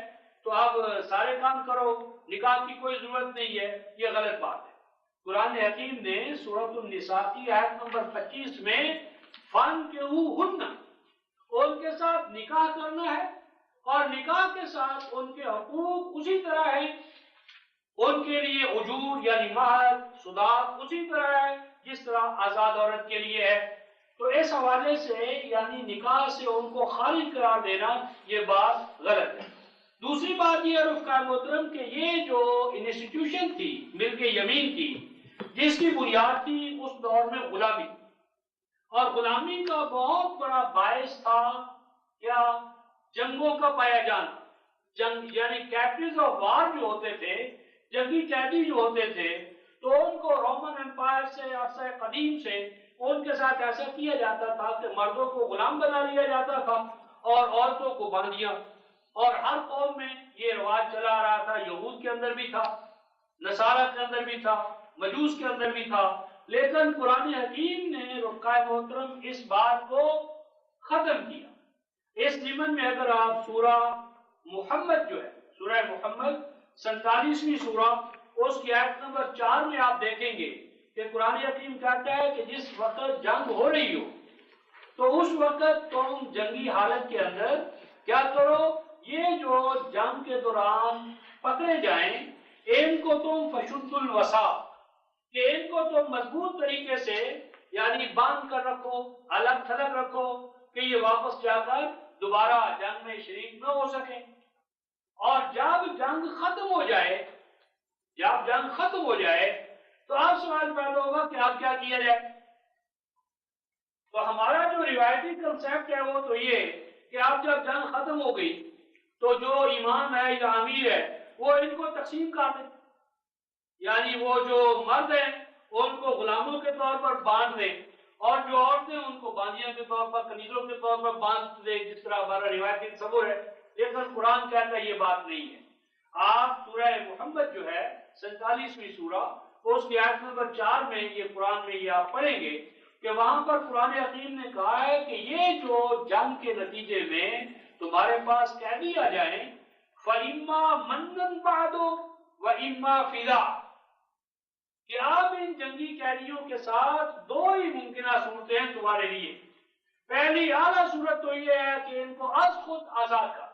تو آپ سارے کام کرو، نکاح کی کوئی ضرورت نہیں ہے، یہ غلط بات ہے۔ قرآن حکیم نے سورۃ النساء کی آیت نمبر 25 میں فَانْكِحُوهُنَّ ان کے ساتھ نکاح کرنا ہے، اور نکاح کے ساتھ ان کے حقوق اسی طرح ہیں، ان کے لیے اجور یعنی مہر صداق اسی طرح ہے جس طرح آزاد عورت کے لیے ہے۔ تو اس حوالے سے یعنی نکاح سے ان کو خارج قرار دینا یہ بات غلط ہے۔ دوسری بات یہ رفقائے محترم کہ یہ جو انسٹیٹیوشن تھی ملک یمین کی جس کی بنیاد تھی اس دور میں غلامی، اور غلامی کا بہت بڑا باعث تھا کیا؟ جنگوں کا پایا جانا۔ جنگ یعنی کیپٹیوز آف وار جو ہوتے تھے، جنگی قیدی جو ہوتے تھے، تو ان کو رومن امپائر سے عرصہ قدیم سے ان کے ساتھ ایسا کیا جاتا تھا کہ مردوں کو غلام بنا لیا جاتا تھا اور عورتوں کو باندھیا، اور ہر قوم میں یہ رواج چلا آ رہا تھا۔ یہود کے اندر بھی تھا، نصارہ کے اندر بھی تھا، مجوس کے اندر بھی تھا، لیکن قرآن حکیم نے رفقائے محترم اس بات کو ختم کیا۔ اس ضمن میں اگر آپ سورہ محمد جو ہے، سورہ محمد 47ویں سورہ اس کی آیت نمبر 4 میں آپ دیکھیں گے کہ قرآن حکیم کہتا ہے کہ جس وقت جنگ ہو رہی ہو تو اس وقت تم جنگی حالت کے اندر کیا کرو، یہ جو جنگ کے دوران پکڑے جائیں ان کو تم فشد الوثاق کہ ان کو تم مضبوط طریقے سے یعنی باندھ کر رکھو، الگ تھلگ رکھو کہ یہ واپس جا کر دوبارہ جنگ میں شریک نہ ہو سکیں۔ اور جب جنگ ختم ہو جائے تو آپ سوال پیدا ہوگا کہ اب کیا کیا جائے؟ تو ہمارا جو روایتی کنسیپٹ ہے وہ تو یہ کہ اب جب جنگ ختم ہو گئی تو جو امام ہے یا امیر ہے وہ ان کو تقسیم کر دیں، یعنی وہ جو مرد ہیں ان کو غلاموں کے طور پر باندھ دیں، اور جو عورتیں ان کو باندیاں کے طور پر، کنیزوں کے طور پر باندھ دیں، جس طرح ہمارا روایتی تصور ہے۔ لیکن قرآن کہتا ہے یہ بات نہیں ہے۔ آپ سورہ محمد جو ہے 47ویں سورہ اس کی آیت نمبر 4 میں یہ قرآن میں یہ آپ پڑھیں گے کہ وہاں پر قرآن حکیم نے کہا ہے کہ یہ جو جنگ کے نتیجے میں تمہارے پاس قیدی آ جائیں فَإِمَّا مَنًّا بَعْدُ وَإِمَّا فِدَاءً، کہ آپ ان جنگی قیدیوں کے ساتھ دو ہی ممکنہ صورتیں ہیں تمہارے لیے۔ پہلی اعلیٰ صورت تو یہ ہے کہ ان کو از خود آزاد کر،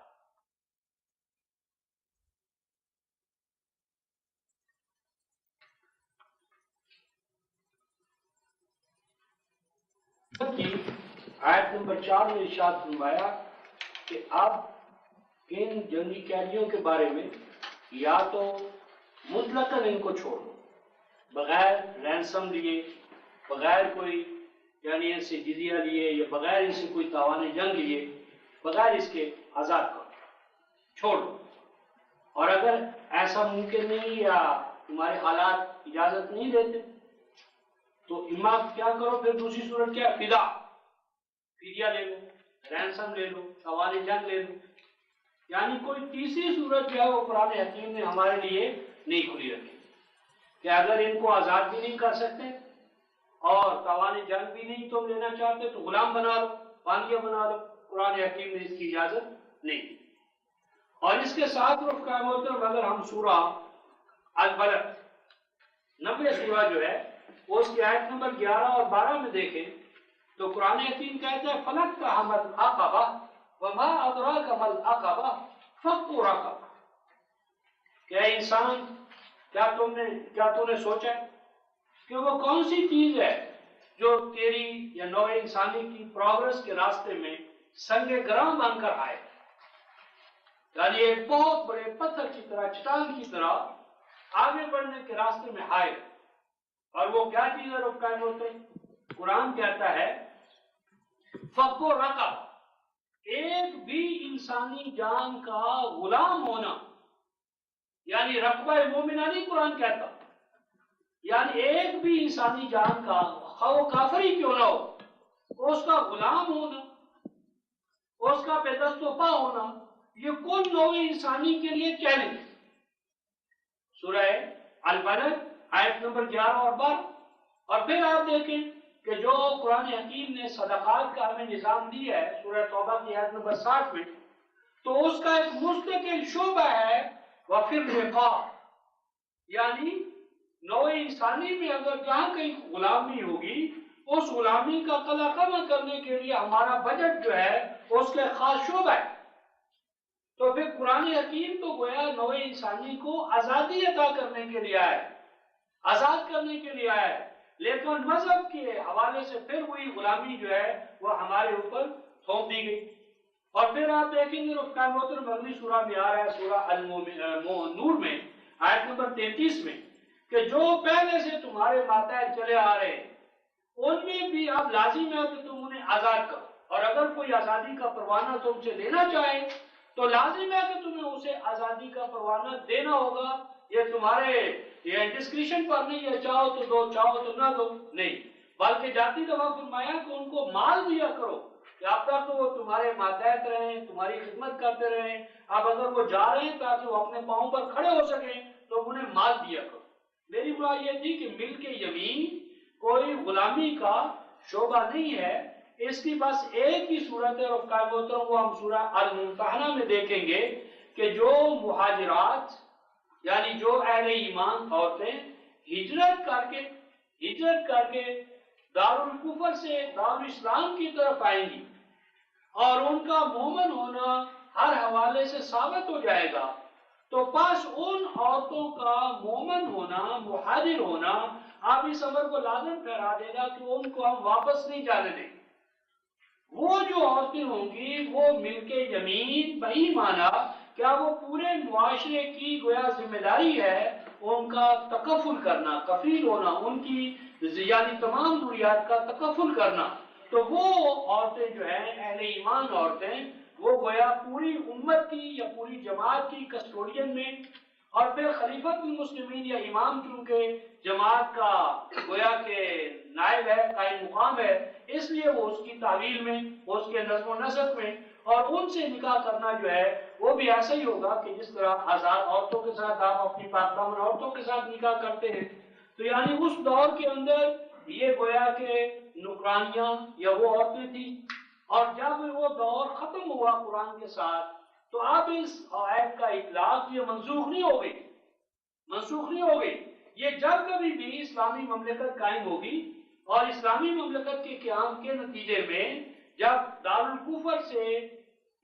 آیت نمبر 4 میں ارشاد فرمایا کہ اب ان جنگی قیدیوں کے بارے میں یا تو مطلقاً ان کو چھوڑ دو، بغیر رینسم لیے، بغیر کوئی یعنی ان سے جزیہ لیے یا بغیر ان سے کوئی تاوان جنگ لیے، بغیر اس کے آزاد کرو، چھوڑ دو۔ اور اگر ایسا ممکن نہیں یا تمہارے حالات اجازت نہیں دیتے تو اما کیا کرو، پھر دوسری صورت کیا؟ فدیہ لے لو، رینسم لے لو، تاوان جنگ لے لو۔ یعنی کوئی تیسری صورت جو ہے وہ قرآن حکیم نے ہمارے لیے نہیں کھلی رکھی کہ اگر ان کو آزاد بھی نہیں کر سکتے اور تاوان جنگ بھی نہیں تم لینا چاہتے تو غلام بنا لو، باندیا بنا لو۔ قرآن حکیم نے اس کی اجازت نہیں دی۔ اور اس کے ساتھ رفقائے محترم اگر ہم سورہ البلد 90 سورہ جو ہے وہ اس کی آیت نمبر 11 اور 12 میں دیکھیں تو قرآن حکیم کہتا ہے فَلَقْتَحَمَ الْعَقَبَةَ وَمَا أَدْرَاكَ مَا الْعَقَبَةُ فَكُّ رَقَبَةٍ، کہ اے انسان کیا تو نے سوچا کہ وہ کون سی چیز ہے جو تیری یا نوع انسانی کی پروگرس کے راستے میں سنگ گراں بن کر آئے، یعنی ایک بہت بڑے پتھر کی طرح، چٹان کی طرح آگے بڑھنے کے راستے میں آئے۔ اور وہ کیا چیز ہے رفقائے محترم؟ قرآن کہتا ہے فَكُّ رَقَبَةٍ، ایک بھی انسانی جان کا غلام ہونا، یعنی رقبہ مومنہ نہیں قرآن کہتا، یعنی ایک بھی انسانی جان کا خواہ وہ کافر ہی کیوں نہ ہو، اس کا غلام ہونا، اس کا بے دست و پا ہونا، یہ کل نوع انسانی کے لیے چیلنج ہے۔ سورہ البلد آیت نمبر 11 اور 12۔ اور پھر آپ دیکھیں کہ جو قرآن حکیم نے صدقات کا ہمیں نظام دیا ہے سورہ توبہ کی آیت نمبر 60 میں، تو اس کا ایک مستقل شعبہ ہے وفی الرقاب، یعنی نوع انسانی میں اگر جہاں کہیں غلامی ہوگی، اس غلامی کا قلعہ کرنے کے لیے ہمارا بجٹ جو ہے اس کے خاص شعبہ ہے۔ تو پھر قرآن حکیم تو گویا نوع انسانی کو آزادی عطا کرنے کے لیے آئے، آزاد کرنے کے لیے آئے، لیکن مذہب کے حوالے سے پھر وہی غلامی جو ہے وہ ہمارے اوپر تھوپ دی گئی۔ اور پھر آپ دیکھیں گے رفقان محترم اگلی سورہ میں آ رہا ہے، سورہ نور میں آیت نمبر 33 میں، کہ جو پہلے سے تمہارے ماتحت چلے آ رہے ہیں ان میں بھی اب لازم ہے کہ تم انہیں آزاد کرو، اور اگر کوئی آزادی کا پروانہ تم سے دینا چاہے تو لازم ہے کہ تمہیں اسے آزادی کا پروانہ دینا ہوگا۔ یہ تمہارے ڈسکریشن پر نہیں ہے، چاہو تو دو چاہو تو نہ دو، نہیں، بلکہ جاتی دفعہ فرمایا کہ ان کو مال دیا کرو، کہ اب تک تو وہ تمہارے ماتحت رہیں، تمہاری خدمت کرتے رہیں، اب اگر وہ جا رہے ہیں تاکہ وہ اپنے پاؤں پر کھڑے ہو سکیں تو انہیں مال دیا کرو۔ میری بات یہ تھی کہ ملک یمین کوئی غلامی کا شعبہ نہیں ہے، اس کی بس ایک ہی صورت ہے، اور محترم وہ ہم سورہ الممتحنہ میں دیکھیں گے کہ جو مہاجرات یعنی جو اہل ایمان عورتیں ہجرت کر کے دارالکفر سے دارالاسلام کی طرف آئیں گی اور ان کا مومن ہونا ہر حوالے سے ثابت ہو جائے گا، تو پس ان عورتوں کا مومن ہونا، مہاجر ہونا آپ اس امر کو لازم ٹھہرا دے گا کہ ان کو ہم واپس نہیں جانے دیں گے۔ وہ جو عورتیں ہوں گی وہ ملک یمین بہی مانا کیا وہ پورے معاشرے کی گویا ذمہ داری ہے ان کا تکفل کرنا، کفیل ہونا، ان کی یعنی تمام ضروریات کا تکفل کرنا۔ تو وہ عورتیں جو ہیں اہل ایمان عورتیں، وہ گویا پوری امت کی یا پوری جماعت کی کسٹوڈین میں، اور پھر خلیفۃ المسلمین یا امام چونکہ جماعت کا گویا کہ نائب ہے، قائم مقام ہے، اس لیے وہ اس کی تعویل میں، اس کے نظم و نسق میں، اور ان سے نکاح کرنا جو ہے وہ بھی ایسا ہی ہوگا کہ جس طرح آزاد عورتوں کے ساتھ آپ اپنی پاک دامن عورتوں کے ساتھ نکاح کرتے ہیں۔ تو یعنی اس دور کے اندر یہ گویا کہ نکرانیاں یا وہ عورتیں تھیں، اور جب وہ دور ختم ہوا قرآن کے ساتھ تو اب اس آیت کا اطلاق یہ منسوخ نہیں ہو گئی۔ یہ جب کبھی بھی اسلامی مملکت قائم ہوگی اور اسلامی مملکت کے قیام کے نتیجے میں جب دارالکفر سے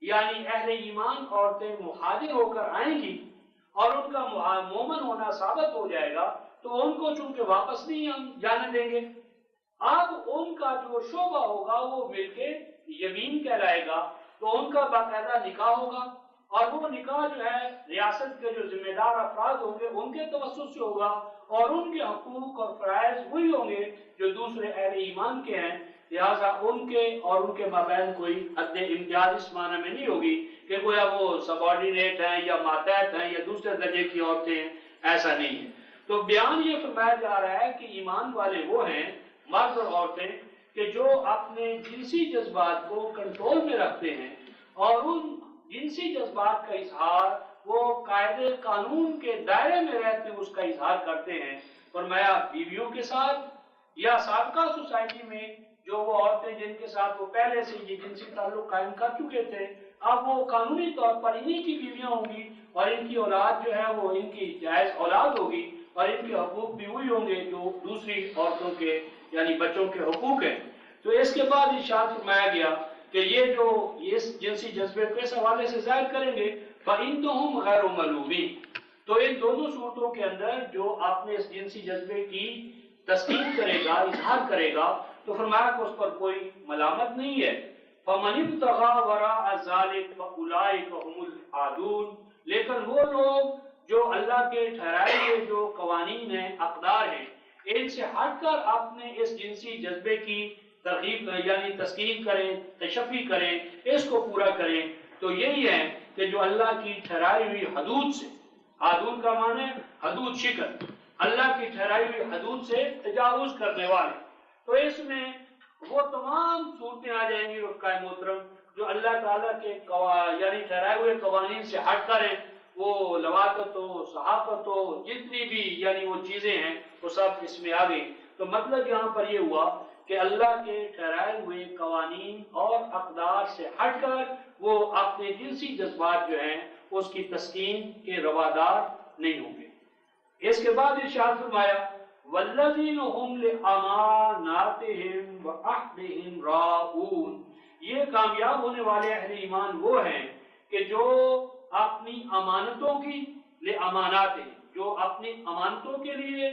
یعنی اہل ایمان عورتیں مہاجر ہو کر آئیں گی اور ان کا مومن ہونا ثابت ہو جائے گا تو ان کو چونکہ واپس نہیں ہم جانے دیں گے۔ اب ان کا جو شعبہ ہوگا وہ مل کے یمین کہلائے گا، تو ان کا باقاعدہ نکاح ہوگا، اور وہ نکاح جو ہے ریاست کے جو ذمہ دار افراد ہوں گے ان کے توسط سے ہوگا، اور ان کے حقوق اور فرائض وہی ہوں گے جو دوسرے اہل ایمان کے ہیں، لہٰذا ان کے اور ان کے مابین کوئی حد امتیاز اس معنی میں نہیں ہوگی کہ گویا وہ سبارڈینیٹ ہیں یا ماتحت ہیں یا دوسرے درجے کی عورتیں ہیں، ایسا نہیں ہے۔ تو بیان یہ فرمایا جا رہا ہے کہ ایمان والے وہ ہیں مرد اور عورتیں کہ جو اپنے جنسی جذبات کو کنٹرول میں رکھتے ہیں، اور ان جنسی جذبات کا اظہار وہ قاعدے قانون کے دائرے میں رہتے اس کا اظہار کرتے ہیں۔ فرمایا بیویوں کے ساتھ یا سابقہ سوسائٹی میں جو وہ عورتیں جن کے ساتھ وہ پہلے سے یہ جنسی تعلق قائم کر چکے تھے، اب وہ قانونی طور پر انہی کی بیویاں ہوں گی، اور ان کی اولاد جو ہے وہ ان کی جائز اولاد ہوگی، اور ان کے حقوق بھی وہی ہوں گے جو دوسری عورتوں کے یعنی بچوں کے حقوق ہیں۔ تو اس کے بعد ارشاد فرمایا گیا کہ یہ جو اس جنسی جذبے کو اس حوالے سے ظاہر کریں گے فَإِنَّهُمْ غَيْرُ مَلُومِينَ، تو ان دونوں صورتوں کے اندر جو اپنے اس جنسی جذبے کی تسکین کرے گا، اظہار کرے گا، تو فرمایا کہ اس پر کوئی ملامت نہیں ہے۔ فَمَنِ ابْتَغَىٰ وَرَاءَ ذَٰلِكَ فَأُولَٰئِكَ هُمُ الْعَادُونَ، لیکن وہ لوگ جو اللہ کے ٹھہرائے ہوئے جو قوانین ہیں، اقدار ہیں، ان سے ہٹ کر اپنے اس جنسی جذبے کی ترغیب یعنی تسکین کریں، تشفی کریں، اس کو پورا کریں، تو یہی ہے کہ جو اللہ کی ٹھہرائی ہوئی حدود سے، حدود کا معنی ہے حدود شکن، اللہ کی ٹھہرائی ہوئی حدود سے تجاوز کرنے والے، تو اس میں وہ تمام صورتیں آ جائیں گی رفقائے محترم جو اللہ تعالیٰ کے یعنی ٹھہرائے ہوئے قوانین سے ہٹ کر ہیں، وہ لواطت ہو، صحافت ہو، جتنی بھی یعنی وہ چیزیں ہیں وہ سب اس میں آ گئی۔ تو مطلب یہاں پر یہ ہوا کہ اللہ کے ٹھہرائے ہوئے قوانین اور اقدار سے ہٹ کر وہ اپنے جنسی جذبات جو ہیں اس کی تسکین کے روادار نہیں ہوں گے۔ اس کے بعد ارشاد فرمایا والذین هم لاماناتہم وعہدہم راعون، یہ کامیاب ہونے والے اہل ایمان وہ ہیں کہ جو اپنی امانتوں کی لاماناتہم، جو اپنی امانتوں کے لیے،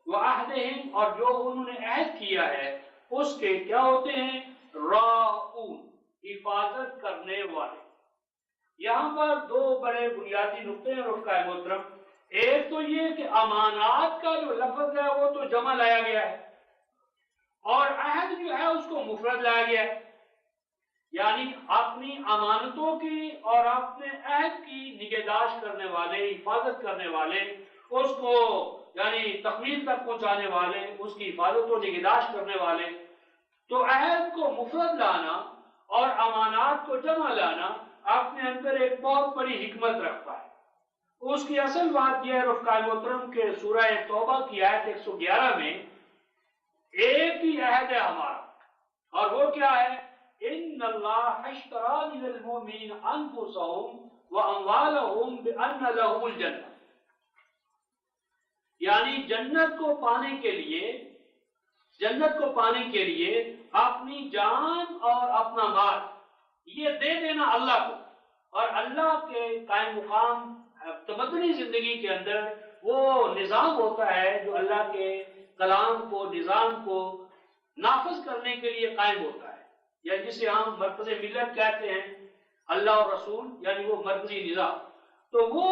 وعہدہم اور جو انہوں نے عہد کیا ہے اس کے کیا ہوتے ہیں، راعون حفاظت کرنے والے۔ یہاں پر دو بڑے بنیادی نقطے ہیں رفقائے محترم، ایک تو یہ کہ امانات کا جو لفظ ہے وہ تو جمع لایا گیا ہے، اور عہد جو ہے اس کو مفرد لایا گیا ہے، یعنی اپنی امانتوں کی اور اپنے عہد کی نگہداشت کرنے والے، حفاظت کرنے والے، اس کو یعنی تکمیل تک پہنچانے والے، اس کی حفاظت و نگہداشت کرنے والے۔ تو عہد کو مفرد لانا اور امانات کو جمع لانا اپنے اندر ایک بہت بڑی حکمت رکھتا ہے۔ اس کی اصل بات یہ ہے رفقائے محترم کہ سورہ توبہ کی آیت 111 میں ایک ہی عہد ہے ہمارا، اور وہ کیا ہے، ان اللہ اشتری من المؤمنین انفسهم واموالهم بان لهم الجنہ، یعنی جنت کو پانے کے لیے اپنی جان اور اپنا مال یہ دے دینا اللہ کو، اور اللہ کے قائم مقام تمدنی زندگی کے اندر وہ نظام ہوتا ہے جو اللہ کے کلام کو، نظام کو نافذ کرنے کے لیے قائم ہوتا ہے، یا جسے ہم مرکز ملت کہتے ہیں، اللہ اور رسول یعنی وہ مرکزی نظام۔ تو وہ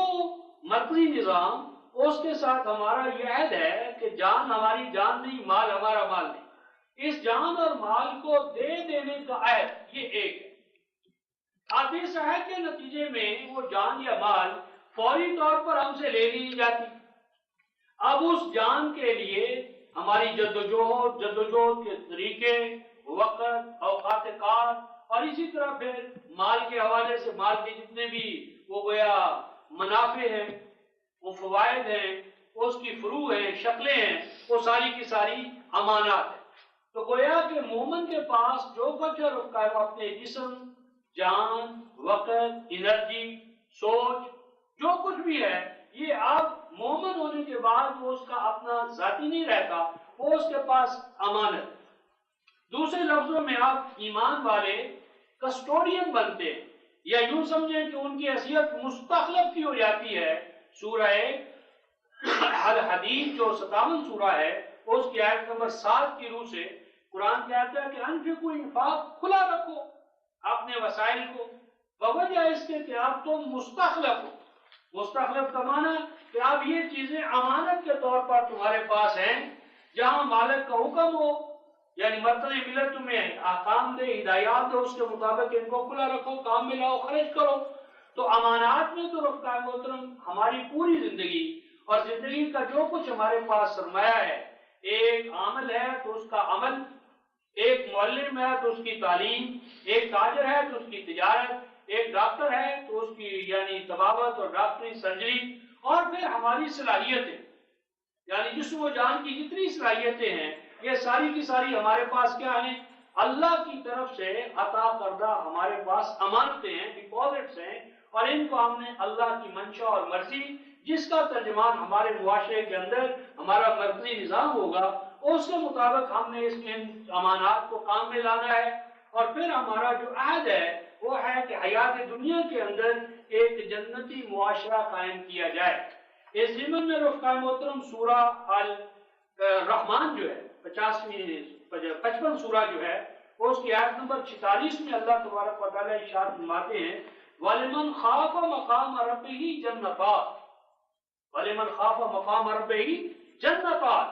مرکزی نظام، اس کے ساتھ ہمارا یہ عہد ہے کہ جان ہماری جان نہیں، مال ہمارا مال نہیں، اس جان اور مال کو دے دینے کا عہد یہ ایک ہے۔ اب اس عہد کے نتیجے میں وہ جان یا مال فوری طور پر ہم سے لے لی جاتی، اب اس جان کے لیے ہماری جدوجہد کے طریقے، وقت، اوقات کار، اور اسی طرح پھر مال کے حوالے سے مال کے جتنے بھی وہ گویا منافع ہیں، وہ فوائد ہیں، اس کی فروع ہیں، شکلیں ہیں، وہ ساری کی ساری امانات ہیں۔ تو گویا کہ مومن کے پاس جو کچھ ہے رفقائے وہ اپنے جسم، جان، وقت، انرجی، سوچ، جو کچھ بھی ہے، یہ اب مومن ہونے کے بعد وہ اس کا اپنا ذاتی نہیں رہتا، وہ اس کے پاس امانت۔ دوسرے لفظوں میں آپ ایمان والے کسٹوڈین بنتے ہیں، یا یوں سمجھیں کہ ان کی حیثیت مستخلف کی ہو جاتی ہے۔ سورہ الحدید جو 57 سورہ ہے اس کی آیت نمبر 7 کی روح سے قرآن کہتا ہے کہ انفقوا، انفاق کھلا رکھو اپنے وسائل کو، بوجہ اس کے کہ آپ تم مستخلف ہو۔ مستخلف کا معنی کہ اب یہ چیزیں امانت کے طور پر تمہارے پاس ہیں، جہاں مالک کا حکم ہو، یعنی مرکز ملت تمہیں احکام دے، ہدایات دے، اس کے مطابق ان کو کھلا رکھو، کام میں لاؤ، خرچ کرو۔ تو امانات میں تو رفقائے محترم ہماری پوری زندگی اور زندگی کا جو کچھ ہمارے پاس سرمایہ ہے، ایک عامل ہے تو اس کا عمل، ایک معلم ہے تو اس کی تعلیم، ایک تاجر ہے تو اس کی تجارت، ایک ڈاکٹر ہے تو اس کی یعنی طبابت اور ڈاکٹری سرجری، اور پھر ہماری صلاحیتیں، یعنی جسم و جان کی جتنی صلاحیتیں ہیں، یہ ساری کی ساری ہمارے پاس کیا ہیں، اللہ کی طرف سے عطا کردہ ہمارے پاس امانتیں ہیں، ڈپازٹس ہیں، اور ان کو ہم نے اللہ کی منشا اور مرضی، جس کا ترجمان ہمارے معاشرے کے اندر ہمارا مرکزی نظام ہوگا، اس کے مطابق ہم نے ان امانات کو کام میں لانا ہے۔ اور پھر ہمارا جو عہد ہے وہ ہے کہ حیات دنیا کے اندر ایک جنتی معاشرہ قائم کیا جائے۔ اس ضمن میں رفقائے محترم سورہ الرحمن جو ہے 55 سورہ جو ہے اس کی آیت نمبر 46 میں اللہ تبارک و تعالیٰ ارشاد فرماتے ہیں وَلِمَنْ خَافَ مَقَامَ رَبِّهِ جَنَّتَانِ، وَلِمَنْ خَافَ مَقَامَ رَبِّهِ جَنَّتَانِ،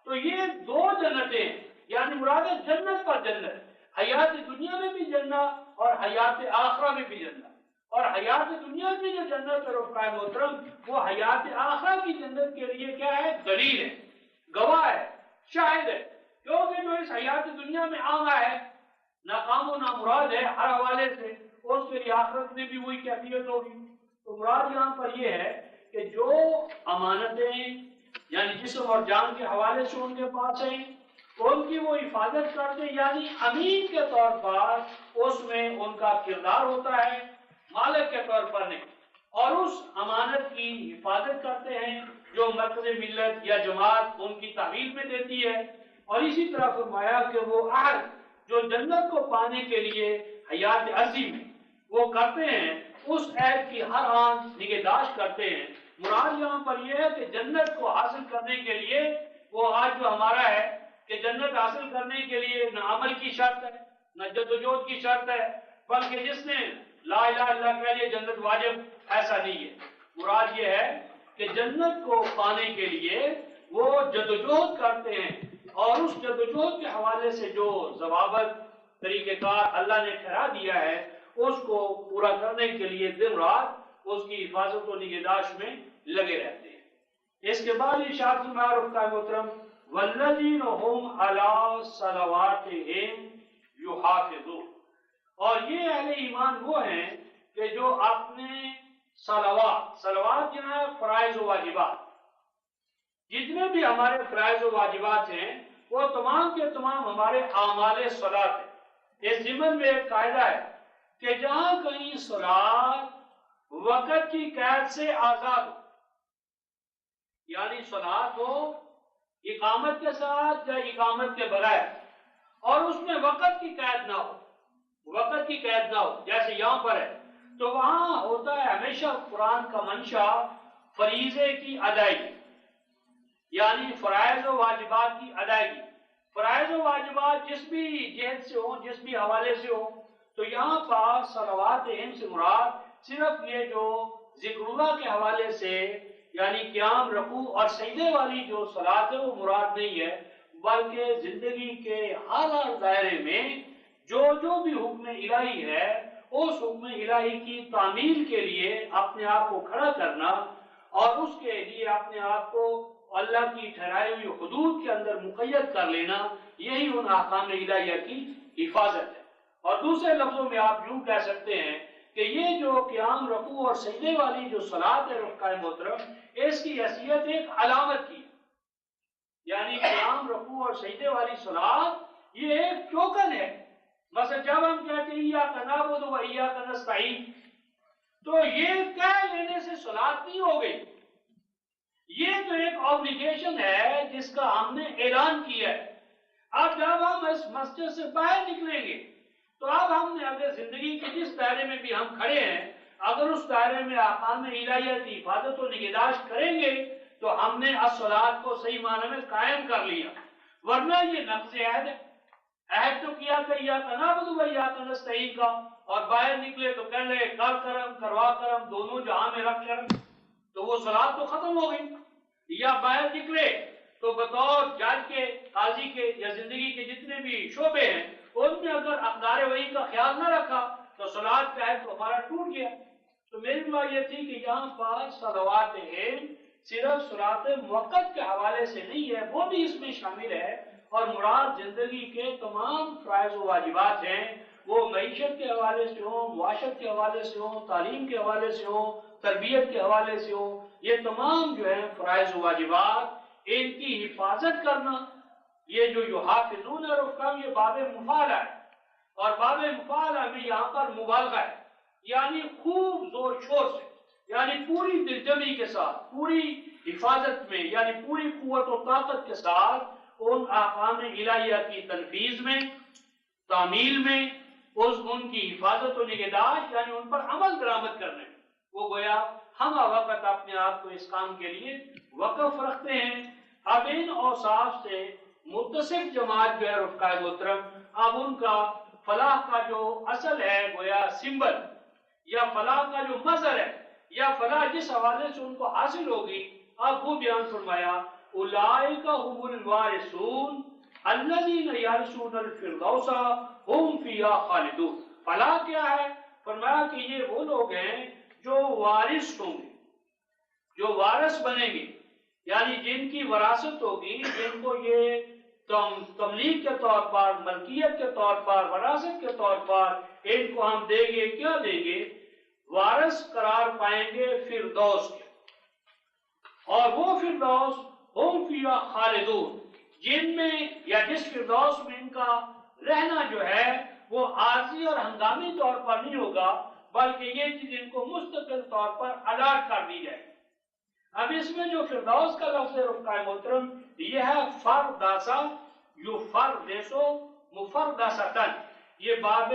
تو یہ دو جنتیں یعنی مراد ہے جنت پر جنت، حیات دنیا میں بھی جنت اور حیات آخرہ میں بھی جنت. اور حیات دنیا کی جو جنت ہے رفقائے محترم، وہ حیات آخرہ کی جنت کے لیے کیا ہے؟ دلیل ہے، گواہ ہے، شاہد ہے. کیونکہ جو اس حیات دنیا میں آنا ہے ناکام و نامراد ہے ہر حوالے سے، اور اس کے لیے آخرت میں بھی وہی کیفیت ہوگی. تو مراد یہاں پر یہ ہے کہ جو امانتیں یعنی جسم اور جان کے حوالے سے ان کے پاس ہیں ان کی وہ حفاظت کرتے ہیں، یعنی امین کے طور پر اس میں ان کا کردار ہوتا ہے، مالک کے طور پر نہیں. اور اس امانت کی حفاظت کرتے ہیں جو مرکز ملت یا جماعت ان کی تحویل میں دیتی ہے. اور اسی طرح فرمایا کہ وہ عہد جو جنت کو پانے کے لیے حیات عرضی میں وہ کرتے ہیں، اس عہد کی ہر آن نگہداشت کرتے ہیں. مراد یہاں پر یہ ہے کہ جنت کو حاصل کرنے کے لیے وہ آج جو ہمارا ہے کہ جنت حاصل کرنے کے لیے نہ عمل کی شرط ہے نہ جدوجہد کی شرط ہے، بلکہ جس نے لا الہ الا اللہ کہہ لیا جنت واجب، ایسا نہیں ہے. مراد یہ ہے کہ جنت کو پانے کے لیے وہ جدوجہد کرتے ہیں، اور اس جدوجہد کے حوالے سے جو ضوابط طریقہ کار اللہ نے ٹھہرا دیا ہے اس کو پورا کرنے کے لیے دن رات اس کی حفاظت و نگہداشت میں لگے رہتے ہیں. اس کے بعد ارشاد فرمایا رفقائے محترم والذین هم علی صلواتہم یحافظون، اور یہ اہل ایمان وہ ہیں کہ جو اپنے صلوات جنہیں فرائض و واجبات، جتنے بھی ہمارے فرائض و واجبات ہیں وہ تمام کے تمام ہمارے اعمال صلاۃ ہیں. اس ضمن میں ایک قاعدہ ہے کہ جہاں کہیں صلاۃ وقت کی قید سے آزاد ہو، یعنی صلاۃ ہو اقامت کے ساتھ یا اقامت کے بغیر، اور اس میں وقت کی قید نہ ہو، جیسے یہاں پر ہے، تو وہاں ہوتا ہے ہمیشہ قرآن کا منشا فریضے کی ادائیگی، یعنی فرائض و واجبات کی ادائیگی. فرائض و واجبات جس بھی جہت سے ہوں، جس بھی حوالے سے ہوں، تو یہاں پر صلوات اہم سے مراد صرف یہ جو ذکر اللہ کے حوالے سے یعنی قیام، رکوع اور سجدے والی جو صلاۃ ہے وہ مراد نہیں ہے، بلکہ زندگی کے ہر دائرے میں جو بھی حکم الہی ہے اس حکم الہی کی تعمیل کے لیے اپنے آپ کو کھڑا کرنا اور اس کے لیے اپنے آپ کو اللہ کی ٹھہرائی ہوئی حدود کے اندر مقید کر لینا، یہی ان احکام الہیہ کی حفاظت ہے. اور دوسرے لفظوں میں آپ یوں کہہ سکتے ہیں کہ یہ جو قیام، رکوع اور سجدے والی جو صلاۃ ہے رفقائے محترم، اس کی حیثیت ایک علامت کی، یعنی قیام، رکوع اور سجدے والی صلاۃ یہ ایک ٹوکن ہے. مثلا جب ہم کہتے ہیں ایاک نعبد و ایاک نستعین، تو یہ کہہ لینے سے صلاۃ نہیں ہو گئی، یہ تو ایک آبلیگیشن ہے جس کا ہم نے اعلان کیا ہے. اب جب ہم اس مسجد سے باہر نکلیں گے تو اب ہم نے اگر زندگی کے جس دائرے میں بھی ہم کھڑے ہیں اگر اس دائرے میں احکام الہیہ کی حفاظت و نگہداشت کریں گے تو ہم نے الصلاۃ کو صحیح معنی میں قائم کر لیا، ورنہ یہ نقض عہد ہے. عہد تو کیا کہ ایاک نعبد و ایاک نستعین کا، اور باہر نکلے تو کہہ لے کر کرم کروا کرم دونوں جہاں میں رکھ کرم، تو وہ صلاۃ تو ختم ہو گئی. یا باہر نکلے تو بطور جج کے، قاضی کے یا زندگی کے جتنے بھی شعبے ہیں ان میں اگر اقدار وحی کا خیال نہ رکھا تو صلاۃ کا عہد تو ہمارا ٹوٹ گیا. تو میری دعا یہ تھی کہ یہاں پر صلوات اہم صرف صلاۃ موقت کے حوالے سے نہیں ہے، وہ بھی اس میں شامل ہے، اور مراد زندگی کے تمام فرائض و واجبات ہیں، وہ معیشت کے حوالے سے ہوں، معاشرت کے حوالے سے ہوں، تعلیم کے حوالے سے ہوں، تربیت کے حوالے سے ہوں. یہ تمام جو ہیں فرائض و واجبات ان کی حفاظت کرنا، یہ جو یحافظون رفقا، یہ باب مفعلہ ہے، اور باب مفعلہ میں یہاں پر مبالغہ ہے، یعنی خوب زور شور سے، یعنی پوری دلجمی کے ساتھ، پوری حفاظت میں، یعنی پوری قوت و طاقت کے ساتھ ان احکام الہیہ کی تنفیذ میں، تعمیل میں، ان کی حفاظت و نگہداشت یعنی ان پر عمل درآمد کرنے میں وہ گویا ہم وقت اپنے آپ کو اس کام کے لیے وقف رکھتے ہیں. اب ان اوصاف سے متصف جماعت جو ہے رفقائے محترم، اب ان کا فلاح کا جو اصل ہے گویا سمبل، یا فلاح کا جو مظہر ہے، یا فلاح جس حوالے سے ان کو حاصل ہوگی، اب وہ بیان فرمایا اولئک هم الوارثون، الذین یرثون الفردوس هم فیہا خالدون. فلاح کیا ہے؟ فرمایا کہ یہ وہ لوگ ہیں جو وارث ہوں گے، جو وارث بنیں گے، یعنی جن کی وراثت ہوگی، جن کو یہ تملیک کے طور پر، ملکیت کے طور پر، وراثت کے طور پر ان کو ہم دیں گے. کیا دیں گے؟ وارث قرار پائیں گے فردوس کے، اور وہ فردوس ہم فیہا خالدون، جن میں یا جس فردوس میں ان کا رہنا جو ہے وہ عارضی اور ہنگامی طور پر نہیں ہوگا، بلکہ یہ چیز ان کو مستقل طور پر الاٹ کر دی جائے گی. اب اس میں جو فردوس کا لفظ ہے رفقائے محترم، یہ ہے فرداسا، یفردسو مفردستن. یہ باب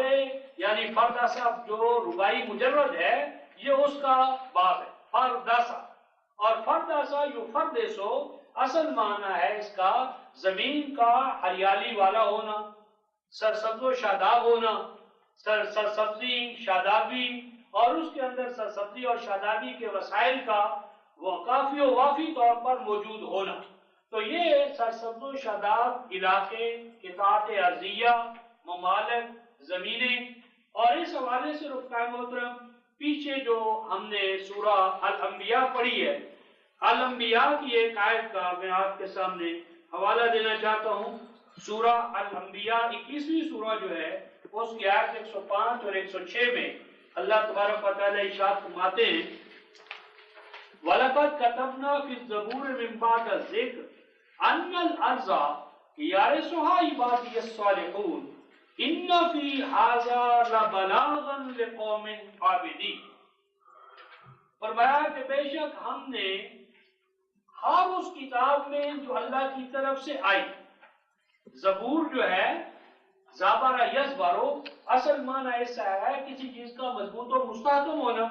یعنی فرداسا جو رباعی مجرد ہے، یہ اس کا باب ہے فرداسا. اور فرداسا یفردسو اصل معنی ہے اس کا زمین کا ہریالی والا ہونا، سرسبز و شاداب ہونا، سرسبزی شادابی، اور اس کے اندر سرسبزی اور شادابی کے وسائل کا وہ کافی و وافی طور پر موجود ہونا. تو یہ سرسبز و شاداب علاقے، قطاعت ارضیہ، ممالک، زمینیں. اور اس حوالے سے رفقائے محترم پیچھے جو ہم نے سورہ الانبیاء پڑھی ہے، الانبیاء کی ایک آیت کا میں آپ کے سامنے حوالہ دینا چاہتا ہوں. سورہ الانبیاء 21ویں سورہ جو ہے، اس کی آیت 105 اور 106 میں اللہ تبارک و تعالی ارشاد فرماتے ہیں وَلَقَدْ كَتَبْنَا فِي الزَّبُورِ مِن بَعْدِ الذِّكْرِ أَنَّ الْأَرْضَ يَرِثُهَا عِبَادِيَ الصَّالِحُونَ إِنَّ فِي هَذَا لَبَلَاغًا لِقَوْمٍ عَابِدِينَ. فرمایا کہ بے شک ہم نے ہر اس کتاب میں جو اللہ کی طرف سے آئی، زبور جو ہے زابر یزبرو، اصل معنی ایسا ہے کسی چیز کا مضبوط و مستحکم ہونا.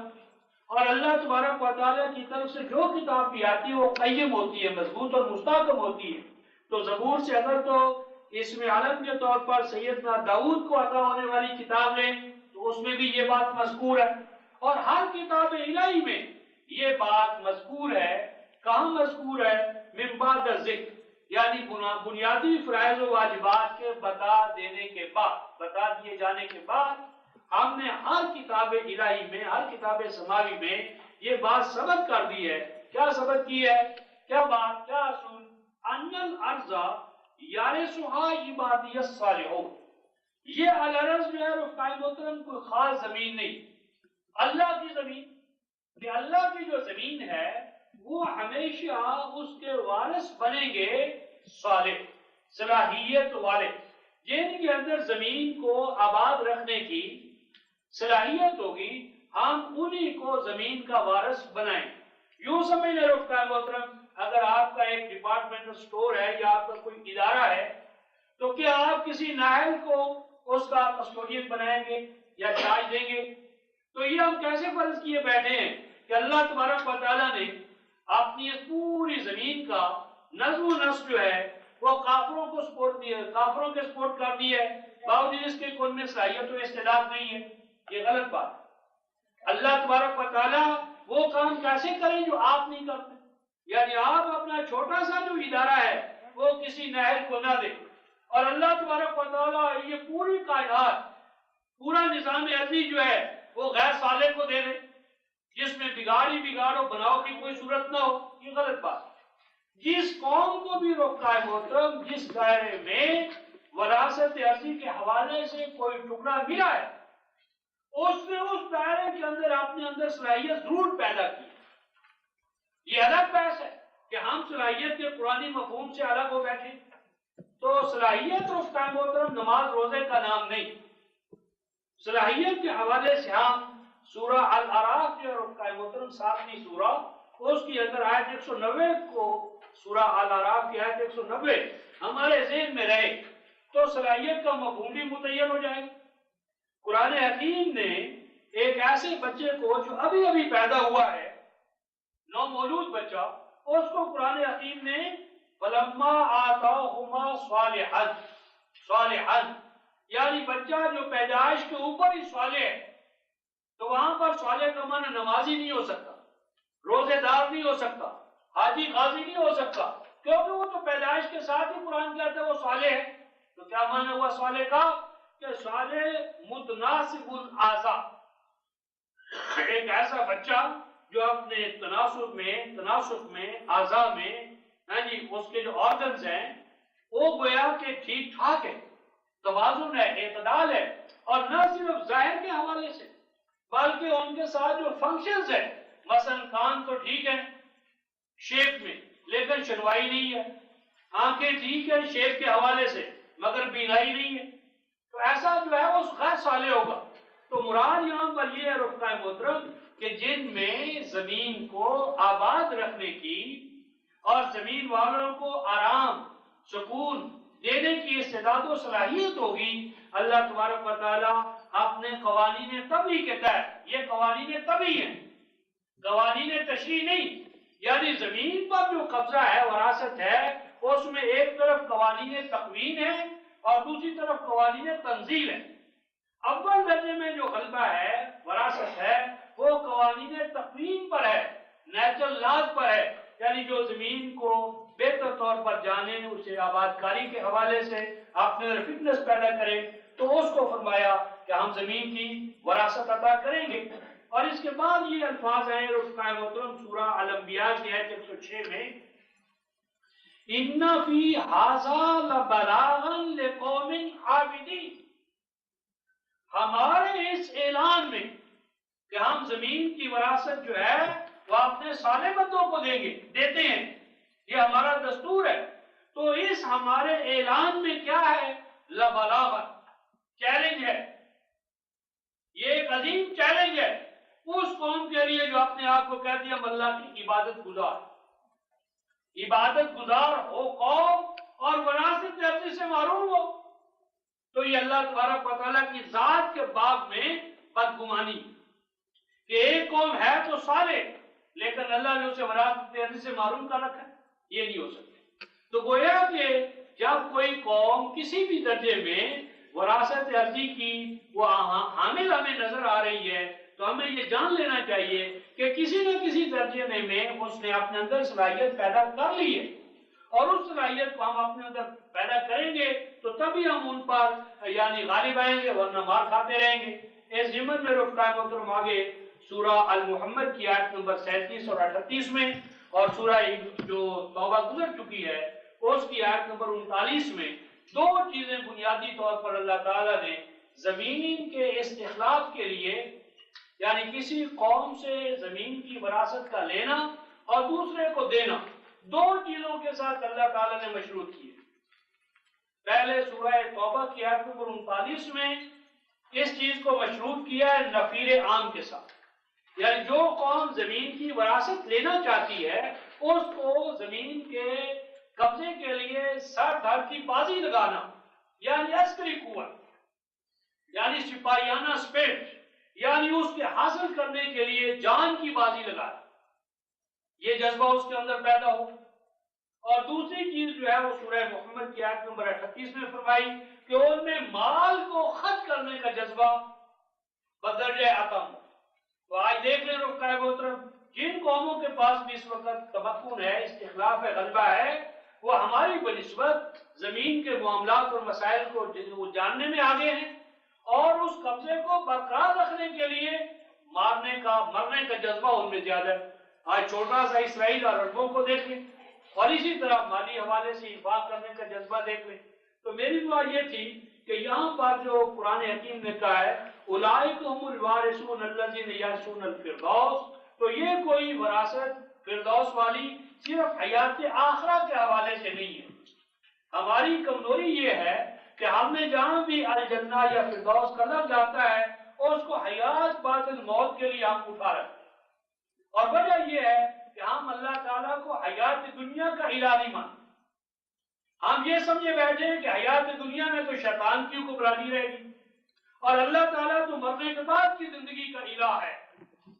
اور اللہ تبارک و تعالیٰ کی طرف سے جو کتاب بھی آتی ہے وہ قیم ہوتی ہے، مضبوط اور مستحکم ہوتی ہے. تو زبور سے اگر تو اس میں علم کے طور پر سیدنا داؤد کو عطا ہونے والی کتاب لیں تو اس میں بھی یہ بات مذکور ہے، اور ہر کتاب الہی میں یہ بات مذکور ہے. کہاں مذکور ہے؟ من بعد الذکر، یعنی بنیادی فرائض و واجبات کے بتا دینے کے بعد، بتا دیے جانے کے بعد ہم نے ہر کتاب الہی میں، ہر کتاب سماوی میں یہ بات ثبت کر دی ہے. کیا ثبت کی ہے؟ کیا بات؟ کیا اصول؟ ان الارض یرثها عبادی الصالحون. یہ الارض جو ہے رفقائے محترم کوئی خاص زمین نہیں، اللہ کی زمین. کہ اللہ کی جو زمین ہے وہ ہمیشہ اس کے وارث بنیں گے صالح، صلاحیت والے، جن کے اندر زمین کو آباد رکھنے کی صلاحیت ہوگی. ہم انہی کو زمین کا وارث بنائیں. یوں سمجھ لیں رفقائے محترم، اگر آپ کا ایک ڈپارٹمنٹل سٹور ہے یا آپ کا کوئی ادارہ ہے، تو کیا آپ کسی نااہل کو اس کا کسٹوڈین بنائیں گے یا چارج دیں گے؟ تو یہ ہم کیسے فرض کیے بیٹھے ہیں کہ اللہ تبارک و تعالیٰ نے اپنی اس پوری زمین کا نظم و نسق جو ہے وہ کافروں کو سپورٹ دیا، کافروں کے سپورٹ کر دی ہے، باوجود اس کے ان میں صلاحیت و استعداد نہیں ہے. یہ غلط بات. اللہ تبارک و تعالیٰ وہ کام کیسے کریں جو آپ نہیں کرتے؟ یعنی آپ اپنا چھوٹا سا جو ادارہ ہے وہ کسی نااہل کو نہ دیں، اور اللہ تبارک و تعالیٰ یہ پوری کائنات، پورا نظام ارضی جو ہے وہ غیر صالح کو دے دے، جس میں بگاڑ ہی بگاڑو، بناؤ کی کوئی صورت نہ ہو. یہ غلط بات. جس قوم کو بھی رفقائے محترم جس دائرے میں وراثت ارضی کے حوالے سے کوئی ٹکڑا ملا ہے، اس نے اس دائرے کے اندر اپنے اندر صلاحیت ضرور پیدا کی. یہ الگ بحث ہے کہ ہم صلاحیت کے قرآنی مفہوم سے الگ ہو بیٹھے. تو صلاحیت رفقائے محترم نماز روزے کا نام نہیں. صلاحیت کے حوالے سے ہم سورہ الاعراف جو رفقائے محترم 7ویں سورہ، اس کی اندر آیت 190 کو، سورہ الاعراف کی آیت 190 ہمارے ذہن میں رہے تو صلاحیت کا مفہوم بھی متعین ہو جائے. قرآن حکیم نے ایک ایسے بچے کو جو ابھی ابھی پیدا ہوا ہے، نومولود بچہ، اس کو قرآن حکیم نے فَلَمَّا آتَاهُمَا صَالِحًا، یعنی بچہ جو پیدائش کے اوپر ہی صالح ہے. تو وہاں پر صالح کا معنی نمازی نہیں ہو سکتا، روزے دار نہیں ہو سکتا، حاجی غازی نہیں ہو سکتا. کیونکہ وہ تو پیدائش کے ساتھ ہی قرآن کہتا ہے وہ صالح ہے. تو کیا معنی ہوا صالح کا؟ کہ صالح متناسب الاعضاء، ایک ایسا بچہ جو اپنے تناسب میں اعضاء میں اس کے جو آرگنز ہیں وہ گویا کہ ٹھیک ٹھاک ہے، توازن ہے، اعتدال ہے، اور نہ صرف ظاہر کے حوالے سے بلکہ ان کے ساتھ جو فنکشنز ہیں، مثلا کان تو ٹھیک ہے شیپ میں لیکن شنوائی نہیں ہے، آنکھیں ٹھیک ہے شیپ کے حوالے سے مگر بینائی نہیں ہے، تو ایسا جو ہے وہ غیر صالح ہوگا. تو مراد یہاں پر یہ ہے رفقائے محترم کہ جن میں زمین کو آباد رکھنے کی اور زمین والوں کو آرام سکون دینے کی استعداد و صلاحیت ہوگی، اللہ تبارک و تعالیٰ اپنے قوانین طبعی کے تحت، یہ قوانین طبعی ہیں، قوانین تشریع نہیں، یعنی زمین پر جو قبضہ ہے، وراثت ہے، اس میں ایک طرف قوانین تقوین ہے اور دوسری طرف قوانین تنزیل ہے. اول درجے میں جو غلبہ ہے، وراثت ہے، وہ قوانین تقوین پر ہے، نیچرل لاز پر ہے، یعنی جو زمین کو بہتر طور پر جانے، اسے آباد کاری کے حوالے سے اپنے اندر فٹنس پیدا کرے، تو اس کو فرمایا کہ ہم زمین کی وراثت عطا کریں گے. اور اس کے بعد یہ الفاظ ہیں رفقائے محترم سورہ الانبیاء کی آیت 106 میں، ان فی ھذا لبلاغا لقوم عابدین، ہمارے اس اعلان میں کہ ہم زمین کی وراثت جو ہے وہ اپنے صالح بندوں کو دیں گے، دیتے ہیں، یہ ہمارا دستور ہے. تو اس ہمارے اعلان میں کیا ہے؟ لبلاغا، چیلنج ہے، یہ ایک عظیم چیلنج ہے اس قوم کے لیے جو اپنے آپ کو کہتی ہے ہم اللہ کی عبادت گزار ہو قوم اور وراثت عرضی سے محروم ہو. تو یہ اللہ تبارک و تعالیٰ کی ذات کے باب میں بدگمانی کہ ایک قوم ہے تو صالح لیکن اللہ نے اسے وراثت عرضی سے محروم کر رکھا ہے، یہ نہیں ہو سکتا. تو گویا کہ جب کوئی قوم کسی بھی درجے میں وراثت عرضی کی وہ حامل ہمیں نظر آ رہی ہے تو ہمیں یہ جان لینا چاہیے کہ کسی نہ کسی درجے میں اس نے اپنے اندر صلاحیت پیدا کر لی ہے، اور اس صلاحیت کو ہم اپنے اندر پیدا کریں گے تو تبھی ہم ان پر یعنی غالب آئیں گے، ورنہ مار کھاتے رہیں گے. اس ضمن میں رفقائے محترم آگے سورہ المحمد کی آیت نمبر 37 اور 38 میں، اور سورہ جو توبہ گزر چکی ہے اس کی آیت نمبر 39 میں دو چیزیں بنیادی طور پر اللہ تعالیٰ نے زمین کے استخلاف کے لیے، یعنی کسی قوم سے زمین کی وراثت کا لینا اور دوسرے کو دینا، دو چیزوں کے ساتھ اللہ تعالیٰ نے مشروط کیے. پہلے سورہ توبہ کی آیت نمبر 39 میں اس چیز کو مشروط کیا ہے نفیر عام کے ساتھ، یعنی جو قوم زمین کی وراثت لینا چاہتی ہے اس کو زمین کے قبضے کے لیے سر دھر کی بازی لگانا، یعنی عسکری قوت، یعنی سپاہیانہ اسپرٹ، یعنی اس کے حاصل کرنے کے لیے جان کی بازی لگانا، یہ جذبہ اس کے اندر پیدا ہو. اور دوسری چیز جو ہے وہ سورہ محمد کی آیت نمبر 38 میں فرمائی کہ ان میں مال کو خرچ کرنے کا جذبہ بدرجہ عدم. تو آج دیکھ لیں رفقائے محترم، جن قوموں کے پاس بھی اس وقت تمکن ہے، استخلاف ہے، غلبہ ہے، وہ ہماری بنسبت زمین کے معاملات اور مسائل کو جاننے میں آگے ہیں، اور اس قبضے کو برقرار رکھنے کے لیے مرنے کا جذبہ ان میں زیادہ ہے. آج چھوٹا سا اسرائیل اور عربوں کو دیکھ لیں، اور اسی طرح مالی حوالے سے انفاق کرنے کا جذبہ دیکھ لیں. تو میری دعا یہ تھی کہ یہاں پر جو قرآن حکیم نے کہا ہے اولئک هم الوارثون الذین یرثون الفردوس، تو یہ کوئی وراثت فردوس والی صرف حیات آخرہ کے حوالے سے نہیں ہے. ہماری کمزوری یہ ہے کہ ہم نے جہاں بھی الجنہ یا فردوس کا لفظ آتا ہے اس کو حیات بعد الموت کے لیے ہم اٹھا رکھتے ہیں، اور وجہ یہ ہے کہ ہم اللہ تعالیٰ کو حیات دنیا کا الہ نہیں مانتے. ہم یہ سمجھے بیٹھے ہیں کہ حیات دنیا میں تو شیطان کی حکمرانی رہے گی اور اللہ تعالیٰ تو مرنے کے بعد کی زندگی کا الہ ہے.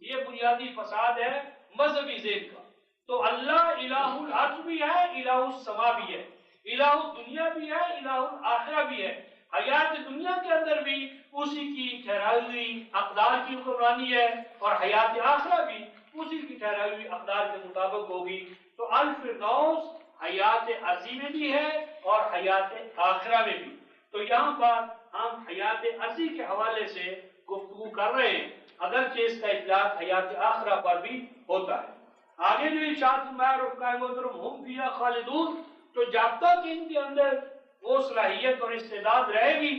یہ بنیادی فساد ہے مذہبی ذہن کا. تو اللہ الہ الارض بھی ہے، الہ السما بھی ہے، الہ الدنیا بھی ہے، الہ الآخرہ بھی ہے. حیات دنیا کے اندر بھی اسی کی ٹھہرائی ہوئی اقدار کی حکمرانی ہے، اور حیات آخرہ بھی اسی کی ٹھہرائی ہوئی اقدار کے مطابق ہوگی. تو الفردوس حیات عرضی میں بھی ہے اور حیات آخرہ میں بھی. تو یہاں پر ہم حیات عرضی کے حوالے سے گفتگو کر رہے ہیں، اگرچہ اس کا اطلاق حیات آخرہ پر بھی ہوتا ہے. آگے جو ارشاد فرمایا رفقائے محترم ہم فیہا خالدون، تو جب تک ان کے اندر وہ صلاحیت اور استعداد رہے گی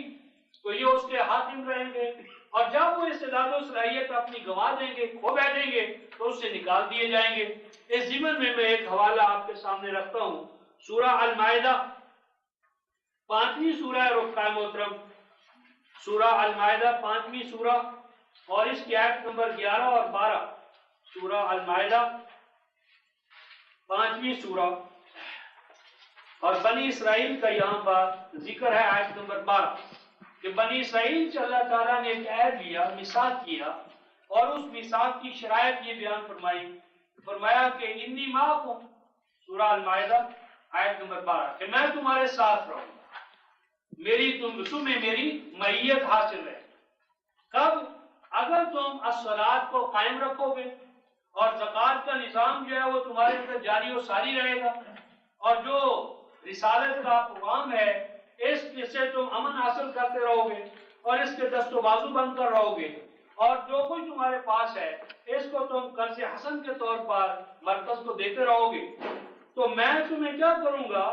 تو یہ اس کے حاکم رہیں گے، اور جب وہ استعداد و صلاحیت اپنی گنوا دیں گے، کھو بیٹھیں گے، تو اس سے نکال دیے جائیں گے. اس ضمن میں ایک حوالہ آپ کے سامنے رکھتا ہوں. سورہ المائدہ 5ویں سورہ ہے رفقائے محترم، سورہ المائدہ 5ویں سورہ اور اس کی آیت نمبر 11 اور 12. سورہ المائدہ 5ویں سورہ اور بنی اسرائیل کا یہاں پر ذکر ہے. آیت نمبر 12 کہ بنی اسرائیل سے اللہ تعالیٰ نے ایک عہد لیا، میثاق کیا، اور اس میثاق کی شرائط یہ بیان فرمایا کہ انی معکم، سورہ المائدہ آیت نمبر 12 کہ میں تمہارے ساتھ رہوں گا، تمہیں میری معیت حاصل رہے. کب؟ اگر تم الصلاۃ کو قائم رکھو گے اور زکوٰۃ کا نظام جو ہے وہ تمہارے اندر جاری و ساری رہے گا، اور جو رسالت کا پیغام ہے اس سے تم امن حاصل کرتے رہو گے اور اس کے دست و بازو بن کر رہو گے، اور جو کچھ تمہارے پاس ہے اس کو تم قرض حسن کے طور پر مرکز کو دیتے رہو گے، تو میں تمہیں کیا کروں گا؟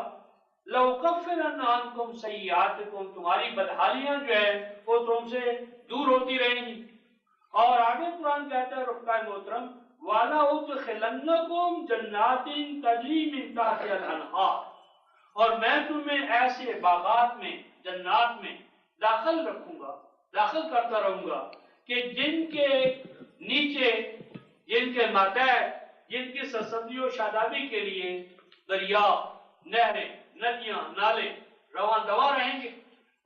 لَأُكَفِّرَنَّ عَنْكُمْ سَيِّئَاتِكُمْ، تمہاری بدحالیاں جو ہے وہ تم سے دور ہوتی رہیں گی. اور آگے قرآن کہتا ہے رفقائے محترم وَلَأُدْخِلَنَّكُمْ جَنَّاتٍ تَجْرِي مِن تَحْتِهَا الْأَنْهَارُ، اور میں تمہیں ایسے باغات میں، جنات میں داخل کرتا رہوں گا کہ جن کے نیچے، جن کے ماتحت، جن کی سرسبزی و شادابی کے لیے دریا، نہریں، ندیاں، نالے رواں دواں رہیں گے.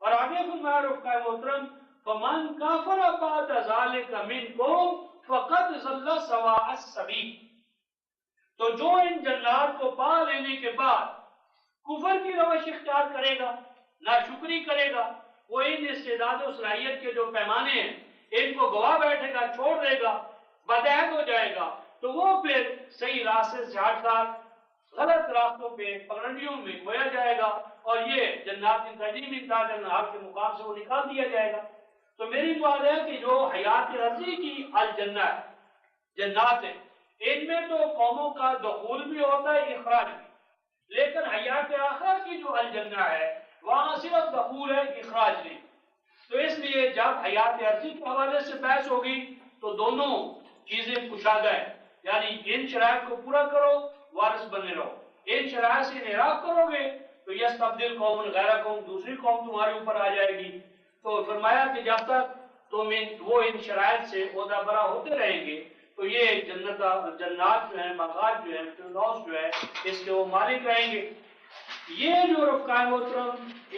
اور آگے فرمایا رفقائے محترم فَمَنْ كَفَرَ بَعْدَ ذَلِكَ مِنْكُمْ فَقَدْ ضَلَّ سَوَاءَ السَّبِيلِ، تو جو ان جنات کو پا لینے کے بعد کفر کی روش اختیار کرے گا، ناشکری کرے گا، وہ ان استعداد و صلاحیت کے جو پیمانے ہیں ان کو گوا بیٹھے گا، چھوڑ دے گا، بدعہد ہو جائے گا، تو وہ پھر صحیح راستے سے ہٹ کر غلط راستوں پہ پگڈنڈیوں میں کھویا جائے گا، اور یہ جنات تجری من تحتہا الانہار کے مقام سے وہ نکال دیا جائے گا. تو میری بات ہے کہ جو حیات عرضی کی الجنہ ہے، جنات ہیں، ان میں تو قوموں کا دخول بھی ہوتا ہے، اخراج بھی، لیکن حیات آخرہ کی جو الجنہ ہے وہاں صرف دخول ہے، اخراج نہیں. تو اس لیے جب حیات عرضی کے حوالے سے بحث ہوگی تو دونوں چیزیں کشادہ ہیں، یعنی ان شرائط کو پورا کرو، وارث بنے رہو. ان شرائط سے انحراف کرو گے تو یستبدل قوم غیرکم، دوسری قوم تمہارے اوپر آ جائے گی. تو فرمایا کہ جب تک تم وہ ان شرائط سے عہدہ برا ہوتے رہیں گے تو یہ جنات جو ہیں، باغات جو ہیں، فردوس جو ہے، اس کے وہ مالک رہیں گے. یہ جو رفقائے محترم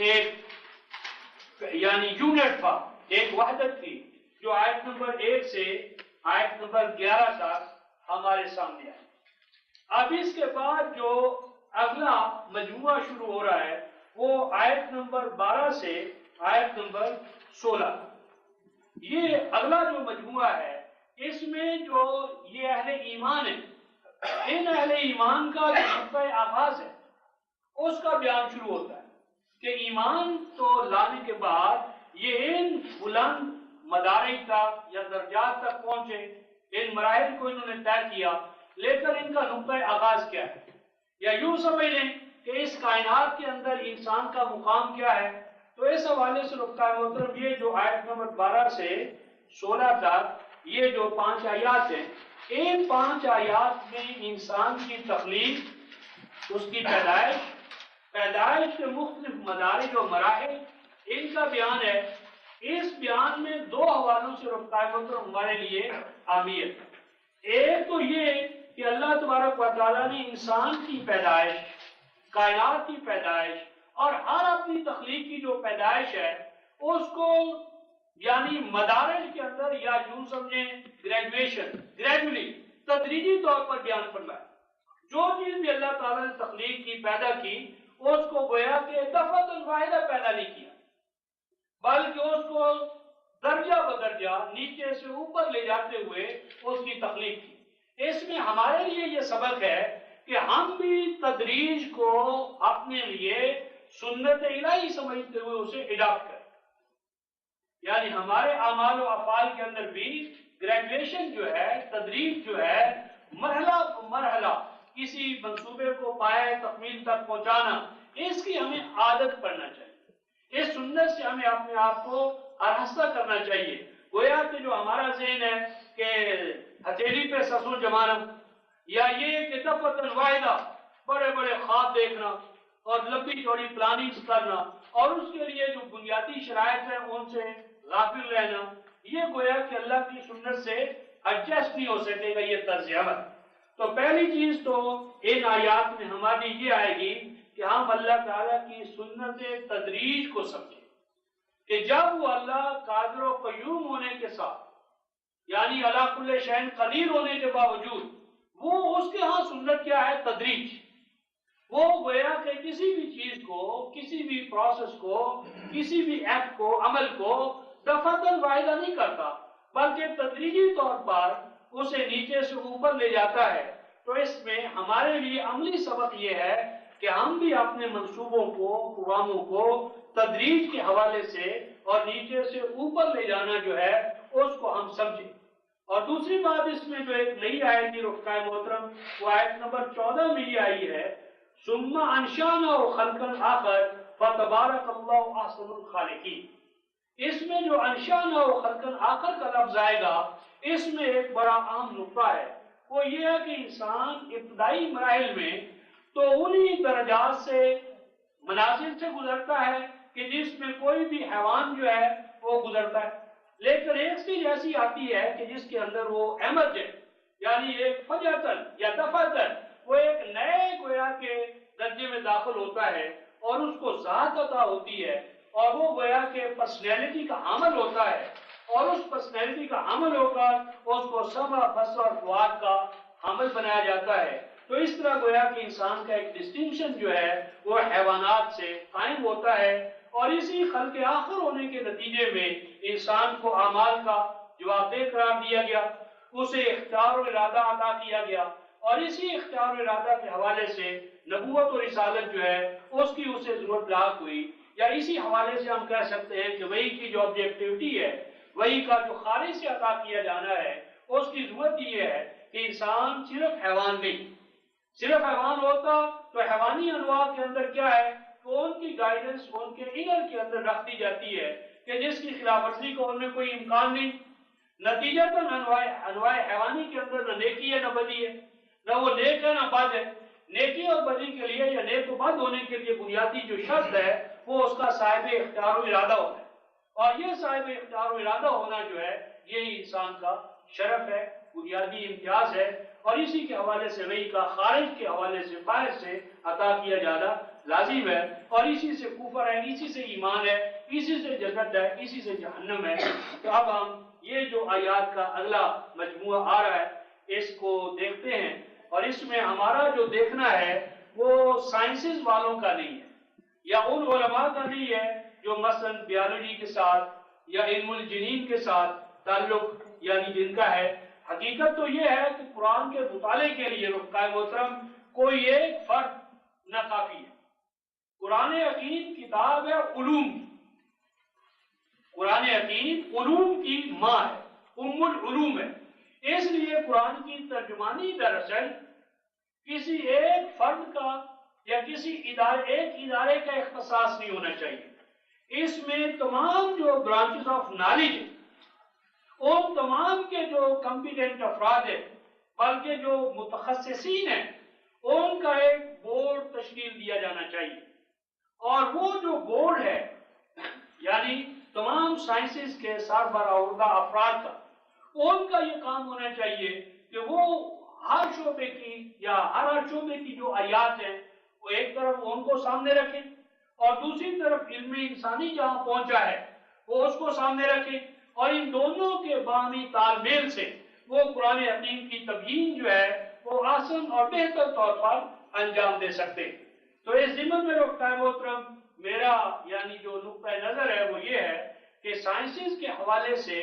ایک یعنی یونٹ تھا، ایک وحدت تھی، جو آیت نمبر 1 سے آیت نمبر 11 تک ہمارے سامنے آئی. اب اس کے بعد جو اگلا مجموعہ شروع ہو رہا ہے وہ آیت نمبر 12 سے آیت نمبر 16. یہ اگلا جو مجموعہ ہے اس میں جو یہ اہل ایمان ہے، ان اہل ایمان کا جو نقطۂ آغاز ہے اس کا بیان شروع ہوتا ہے کہ ایمان تو لانے کے بعد یہ ان بلند مدارج تک یا درجات تک پہنچے، ان مراحل کو انہوں نے طے کیا، لیکن ان کا نقطۂ آغاز کیا ہے، یا یوں سمجھ لیں کہ اس کائنات کے اندر انسان کا مقام کیا ہے. تو اس حوالے سے رفقائے محترم یہ جو آیت نمبر 12 سے 16 تک یہ جو 5 آیات ہیں، ان 5 آیات میں انسان کی تخلیق، اس کی پیدائش کے مختلف مدارج و مراحل ان کا بیان ہے. اس بیان میں 2 حوالوں سے رفقائے محترم ہمارے لیے اہمیت ہے. ایک تو یہ کہ اللہ تبارک و تعالیٰ نے انسان کی پیدائش، کائنات کی پیدائش اور ہر اپنی تخلیق کی جو پیدائش ہے اس کو یعنی مدارج کے اندر یا یوں سمجھیں گریجولی تدریجی طور پر بیان فرمایا. جو چیز بھی اللہ تعالیٰ نے تخلیق کی، پیدا کی، اس کو گویا کہ دفعۃ واحدہ پیدا نہیں کیا، بلکہ اس کو درجہ بدرجہ نیچے سے اوپر لے جاتے ہوئے اس کی تخلیق کی. اس میں ہمارے لیے یہ سبق ہے کہ کہ ہم بھی تدریج کو اپنے لیے سنت الہی سمجھتے ہوئے اسے اڈاپٹ کریں، یعنی ہمارے اعمال و افعال کے اندر بھی گریجویشن جو ہے، تدریج جو ہے، مرحلہ مرحلہ کسی منصوبے کو پائے تکمیل تک پہنچانا، اس کی ہمیں عادت پڑنا چاہیے، اس سنت سے ہمیں اپنے آپ کو آراستہ کرنا چاہیے۔ گویا کہ جو ہمارا ذہن ہے کہ ہتھیلی پہ سسوں جمانا، یا یہ کہ دفعتاً واحدہ بڑے بڑے خواب دیکھنا اور لمبی چوڑی پلاننگ کرنا اور اس کے لیے جو بنیادی شرائط ہیں ان سے غافل رہنا، یہ گویا کہ اللہ کی سنت سے ایڈجسٹ نہیں ہو سکے گا یہ طرز عمل۔ تو پہلی چیز تو ان آیات میں ہماری یہ آئے گی کہ ہم اللہ تعالیٰ کی سنت تدریج کو سمجھیں کہ جب وہ اللہ قادر و قیوم ہونے کے ساتھ، یعنی علی کل شیء قدیر ہونے کے باوجود، وہ اس کے ہاں سنت کیا ہے؟ تدریج۔ وہ گویا کہ کسی بھی چیز کو، کسی بھی پروسیس کو، کسی بھی ایکٹ کو، عمل کو دفعتاً واحدہ نہیں کرتا، بلکہ تدریجی طور پر اسے نیچے سے اوپر لے جاتا ہے۔ تو اس میں ہمارے لیے عملی سبق یہ ہے کہ ہم بھی اپنے منصوبوں کو، پروگراموں کو تدریج کے حوالے سے اور نیچے سے اوپر لے جانا جو ہے اس کو ہم سمجھیں۔ اور دوسری بات اس میں جو ایک نئی آئے گی رفقائے محترم، وہ آیت نمبر 14 میں یہ آئی ہے، ثم انشأناه خلقا آخر فتبارک اللہ احسن الخالقین۔ اس میں جو انشأناه خلقا آخر کا لفظ آئے گا، اس میں ایک بڑا اہم نقطہ ہے، وہ یہ ہے کہ انسان ابتدائی مراحل میں تو انہی درجات سے، منازل سے گزرتا ہے کہ جس میں کوئی بھی حیوان جو ہے وہ گزرتا ہے، لیکن ایک چیز ایسی آتی ہے کہ جس کے اندر وہ ایمرجنٹ، یعنی ایک فجأتاً یا دفعتاً وہ ایک نئے گویا کے درجے میں داخل ہوتا ہے اور اس کو ذات عطا ہوتی ہے اور وہ گویا کہ پرسنالٹی کا حامل ہوتا ہے، اور اس پرسنالٹی کا حامل ہو کر اس کو سمع بصر اور فؤاد کا حامل بنایا جاتا ہے۔ تو اس طرح گویا کہ انسان کا ایک ڈسٹنکشن جو ہے وہ حیوانات سے قائم ہوتا ہے، اور اسی خلق آخر ہونے کے نتیجے میں انسان کو اعمال کا جواب دہ قرار دیا گیا، اسے اختیار و ارادہ عطا کیا گیا، اور اسی اختیار و ارادہ کے حوالے سے نبوت و رسالت جو ہے اس کی اسے ضرورت لاحق ہوئی، یا اسی حوالے سے ہم کہہ سکتے ہیں کہ وہی کی جو آبجیکٹیوٹی ہے، وہی کا جو خارج سے عطا کیا جانا ہے، اس کی ضرورت یہ ہے کہ انسان صرف حیوان نہیں، صرف حیوان ہوتا تو حیوانی انواع کے اندر کیا ہے کہ ان کی گائیڈنس ان کے انر کے اندر رکھ دی جاتی ہے کہ جس کی خلاف ورزی کو ان میں کوئی امکان نہیں۔ نتیجہ تو انواع حیوانی کے اندر نہ نیکی ہے نہ بدی ہے، نہ وہ نیک ہے نہ بد ہے۔ نیکی اور بدی کے لیے یا نیک و بد ہونے کے لیے بنیادی جو شرط ہے وہ اس کا صاحب اختیار و ارادہ ہونا ہے، اور یہ صاحب اختیار و ارادہ ہونا جو ہے یہی انسان کا شرف ہے، بنیادی امتیاز ہے، اور اسی کے حوالے سے وہی کا خارج کے حوالے سے باہر سے عطا کیا جانا لازم ہے، اور اسی سے کفر ہے، اسی سے ایمان ہے، اسی سے جنت ہے، اسی سے جہنم ہے۔ تو اب ہم یہ جو آیات کا اگلا مجموعہ آ رہا ہے اس کو دیکھتے ہیں، اور اس میں ہمارا جو دیکھنا ہے وہ سائنسز والوں کا نہیں ہے، یا ان علماء کا نہیں ہے جو مثلا بیالوجی کے ساتھ یا علم الجنین کے ساتھ تعلق یعنی جن کا ہے۔ حقیقت تو یہ ہے کہ قرآن کے مطالعے کے لیے رفقائے محترم کوئی ایک فرد نہ کافی ہے۔ قرآن حکیم کتاب ہے علوم کی، قرآن حکیم علوم کی ماں ہے، ام العلوم ہے، اس لیے قرآن کی ترجمانی دراصل کسی ایک فرد کا یا کسی ایک ادارے کا اختصاص نہیں ہونا چاہیے۔ اس میں تمام جو برانچز آف نالج ہیں، ان تمام کے جو کمپیٹنٹ افراد ہیں، بلکہ جو متخصصین ہیں، ان کا ایک بورڈ تشکیل دیا جانا چاہیے، اور وہ جو بورڈ ہے یعنی تمام سائنسز کے سربراہ افراد کا، ان کا یہ کام ہونا چاہیے کہ وہ ہر شعبے کی یا ہر شعبے کی جو آیات ہیں وہ ایک طرف ان کو سامنے رکھیں، اور دوسری طرف علم انسانی جہاں پہنچا ہے وہ اس کو سامنے رکھیں، اور ان دونوں کے باہمی تال میل سے وہ قرآن حکیم کی تبیین جو ہے وہ آسان اور بہتر طور پر انجام دے سکتے ہیں۔ تو اس ضمن میں رفقائے محترم میرا یعنی جو نقطۂ نظر ہے وہ یہ ہے کہ سائنسز کے حوالے سے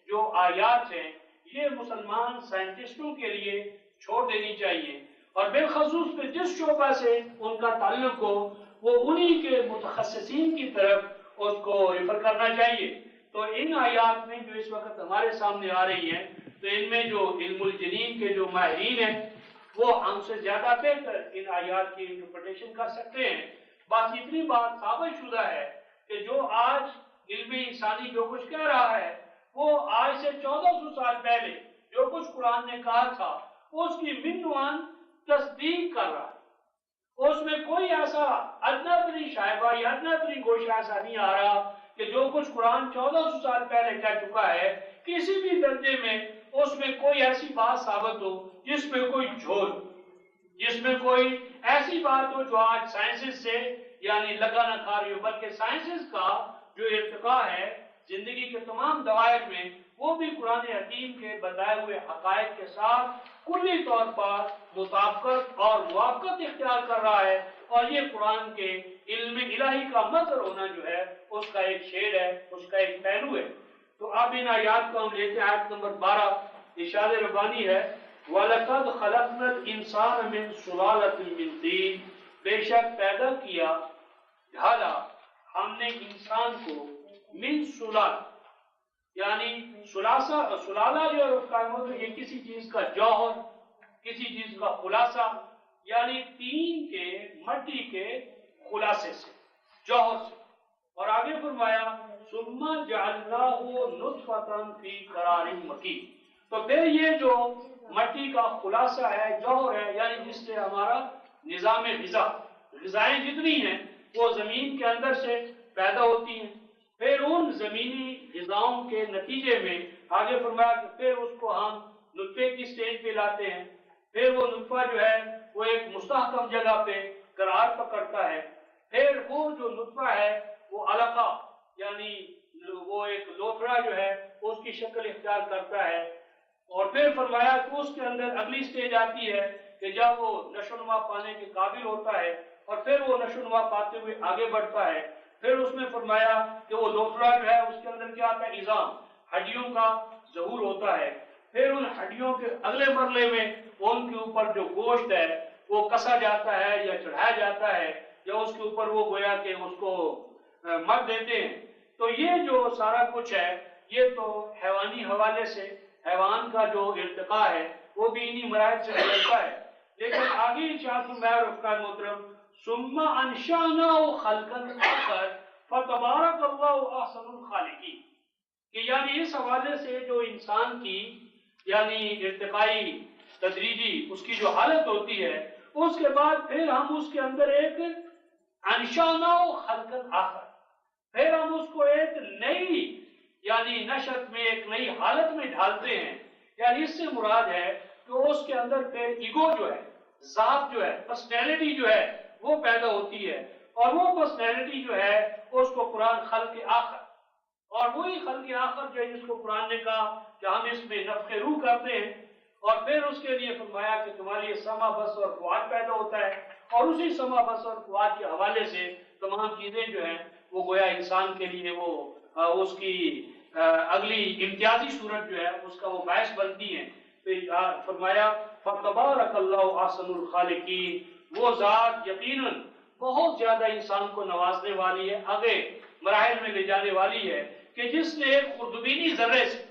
جو آیات ہیں یہ مسلمان سائنٹسٹوں کے لیے چھوڑ دینی چاہیے، اور بالخصوص پہ جس شعبہ سے ان کا تعلق ہو وہ انہی کے متخصصین کی طرف اس کو ریفر کرنا چاہیے۔ تو ان آیات میں جو اس وقت ہمارے سامنے آ رہی ہیں تو ان میں جو علم الجنین کے جو ماہرین ہیں وہ ہم سے زیادہ بہتر ان آیات کی انٹرپریٹیشن کر سکتے ہیں۔ بس اتنی بات ثابت شدہ ہے کہ جو آج علم انسانی جو کچھ کہہ رہا ہے وہ آج سے 1400 سال پہلے جو کچھ قرآن نے کہا تھا اس کی منوان تصدیق کر رہا ہے۔ اس میں کوئی ایسا ادنا ترین شائبہ یا ادنا ترین گوشہ ایسا نہیں آ رہا کہ جو کچھ قرآن 1400 سال پہلے کہہ چکا ہے کسی بھی درجے میں اس میں کوئی ایسی بات ثابت ہو جس میں کوئی جھول، جس میں کوئی ایسی بات ہو جو آج سائنسز سے یعنی لگا نہ کھا رہی ہو، بلکہ سائنسز کا جو ارتقاء ہے زندگی کے تمام دوائر میں وہ بھی قرآن حکیم کے بتائے ہوئے حقائق کے ساتھ کلی طور پر مطابقت اور موافقت اختیار کر رہا ہے، اور یہ قرآن کے علم الہی کا مظہر ہونا جو ہے اس کا ایک شیڈ ہے، اس کا ایک پہلو ہے۔ تو اب ان آیات کو ہم لیتے ہیں۔ آیت نمبر 12 ارشاد ربانی ہے وَلَقَدْ خَلَقْنَا الْإِنسَانَ مِنْ سُلَالَةٍ مِنْ طِينٍ، بے شک پیدا کیا ڈھالا ہم نے انسان کو من سلال، یعنی سلالہ جو ہے یہ کسی چیز کا جوہر، کسی چیز کا خلاصہ، یعنی تین کے مٹی کے خلاصے سے، جوہر سے۔ اور آگے فرمایا ثُمَّ جَعَلْنَاهُ نُطْفَةً فِي قَرَارٍ مَكِينٍ، تو پھر یہ جو مٹی کا خلاصہ ہے، جوہر ہے، یعنی جس سے ہمارا نظام غذا، غذائیں جتنی ہیں وہ زمین کے اندر سے پیدا ہوتی ہیں، پھر ان زمینی غذاؤں کے نتیجے میں آگے فرمایا کہ پھر اس کو ہم نطفے کی سٹیج پہ لاتے ہیں، پھر وہ نطفہ جو ہے وہ ایک مستحکم جگہ پہ قرار پکڑتا ہے، پھر وہ جو نطفہ ہے وہ علقہ یعنی وہ ایک لوتھڑا جو ہے اس کی شکل اختیار کرتا ہے، اور پھر فرمایا کہ اس کے اندر اگلی سٹیج آتی ہے کہ جب وہ نشو و نما پانے کے قابل ہوتا ہے، اور پھر وہ نشو و نما پاتے ہوئے آگے بڑھتا ہے، پھر اس میں فرمایا کہ وہ لوتھڑا جو ہے اس کے اندر کیا آتا ہے، عظام، ہڈیوں کا ظہور ہوتا ہے، پھر ان ہڈیوں کے اگلے مرحلے میں ان کے اوپر جو گوشت ہے وہ کسا جاتا ہے یا چڑھایا جاتا ہے، یا اس کے اوپر وہ گویا کہ اس کو مر دیتے ہیں۔ تو یہ جو سارا کچھ ہے یہ تو حیوانی حوالے سے حیوان کا جو ارتقاء ہے وہ بھی انہی مراحل سے گزرتا ہے، لیکن آگے ارشاد فرمایا رفقا محترم ثم انشأناه خلقا آخر فتبارک اللہ احسن الخالقین، کہ یعنی اس حوالے سے جو انسان کی یعنی ارتقائی تدریجی اس کی جو حالت ہوتی ہے اس کے بعد پھر ہم اس کے اندر ایک انشأناه خلقا آخر، پھر ہم اس کو ایک نئی یعنی نشأت میں ایک نئی حالت میں ڈھالتے ہیں، یعنی اس سے مراد ہے کہ اس کے اندر پھر ایگو جو ہے، ذات جو ہے، پرسنالٹی جو ہے وہ پیدا ہوتی ہے، اور وہ پرسنالٹی جو ہے اس کو قرآن خلق آخر، اور وہی خلق آخر جو ہے جس کو قرآن نے کہا کہ ہم اس میں نفخ روح کرتے ہیں، اور پھر اس کے لیے فرمایا کہ تمہارے لیے سمع بصر اور فؤاد پیدا ہوتا ہے، اور اسی سمع بصر اور فؤاد کے حوالے سے تمام چیزیں جو ہیں وہ گویا انسان کے لیے وہ اس کی اگلی امتیازی صورت جو ہے اس کا وہ باعث بنتی ہیں۔ تو فرمایا فَتَبَارَكَ اللَّهُ أَحْسَنُ الْخَالِقِينَ، وہ ذات یقیناً بہت زیادہ انسان کو نوازنے والی ہے، آگے مراحل میں لے جانے والی ہے، کہ جس نے ایک خردبینی ذرے سے،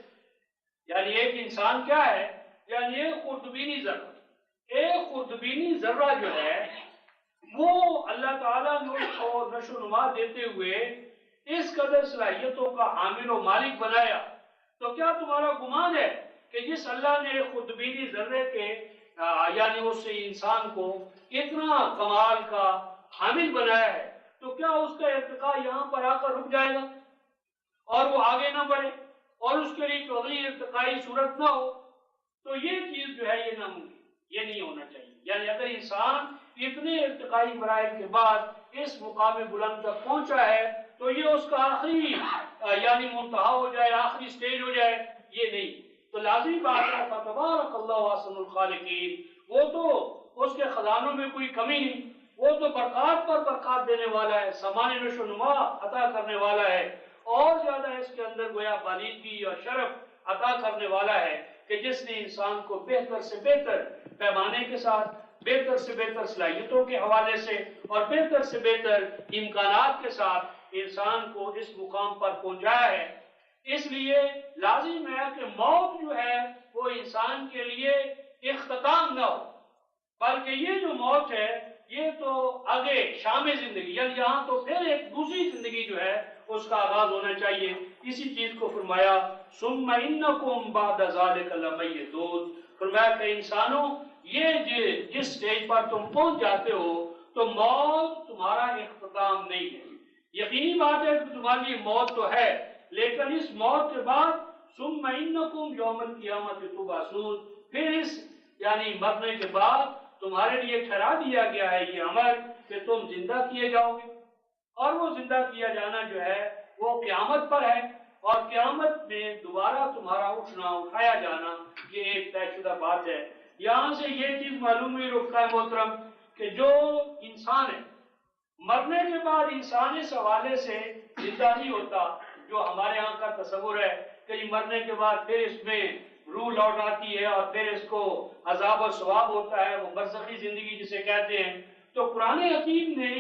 یعنی ایک انسان کیا ہے، یعنی ایک خردبینی ذرہ، ایک خردبینی ذرہ جو ہے وہ اللہ تعالیٰ نے اس کو نشو و نما دیتے ہوئے اس قدر صلاحیتوں کا حامل و مالک بنایا، تو کیا تمہارا گمان ہے کہ جس اللہ نے خردبینی ذرے کے یعنی اس انسان کو اتنا کمال کا حامل بنایا ہے تو کیا اس کا ارتقاء یہاں پر آ کر رک جائے گا اور وہ آگے نہ بڑھے اور اس کے لیے اگلی ارتقائی صورت نہ ہو؟ تو یہ چیز جو ہے یہ ناممکن، یہ نہیں ہونا چاہیے۔ یعنی اگر انسان اتنے ارتقائی مراحل کے بعد اس مقام بلند تک پہنچا ہے تو یہ اس کا آخری یعنی منتہا ہو جائے، آخری سٹیج ہو جائے، یہ نہیں۔ تو لازمی بات ہے فتبارک اللہ احسن الخالقین، وہ تو اس کے خزانوں میں کوئی کمی نہیں، وہ تو برکات پر برکات دینے والا ہے، سامان نشو و نما عطا کرنے والا ہے، اور زیادہ اس کے اندر گویا بالیدگی اور شرف عطا کرنے والا ہے کہ جس نے انسان کو بہتر سے بہتر پیمانے کے ساتھ بہتر سے بہتر صلاحیتوں کے حوالے سے اور بہتر سے بہتر امکانات کے ساتھ انسان کو اس مقام پر پہنچایا ہے۔ اس لیے لازم ہے کہ موت جو ہے وہ انسان کے لیے اختتام نہ ہو، بلکہ یہ جو موت ہے یہ تو آگے شام زندگی، یعنی یہاں تو پھر ایک دوسری زندگی جو ہے اس کا آغاز ہونا چاہیے۔ اسی چیز کو فرمایا ثم انکم بعد ذلک لمیتون، فرمایا کہ انسانوں یہ جس سٹیج پر تم پہنچ جاتے ہو تو موت تمہارا اختتام نہیں ہے۔ یقینی بات ہے کہ تمہاری لیے موت تو ہے، لیکن اس موت کے بعد ثم انکم یوم القیامت تبعثون، پھر اس یعنی مرنے کے بعد تمہارے لیے ٹھہرا دیا گیا ہے یہ عمل کہ تم زندہ کیے جاؤ گے، اور وہ زندہ کیا جانا جو ہے وہ قیامت پر ہے، اور قیامت میں دوبارہ تمہارا اٹھنا اٹھایا جانا یہ ایک طے شدہ بات ہے۔ یہاں سے یہ چیز معلوم ہوئی رکھتا ہے محترم کہ جو انسان ہے مرنے کے بعد انسان اس حوالے سے زندہ نہیں ہوتا جو ہمارے ہاں کا تصور ہے کہ مرنے کے بعد پھر اس میں روح لوٹ آتی ہے اور پھر اس کو عذاب و ثواب ہوتا ہے، وہ برزخی زندگی جسے کہتے ہیں۔ تو قرآن حکیم نے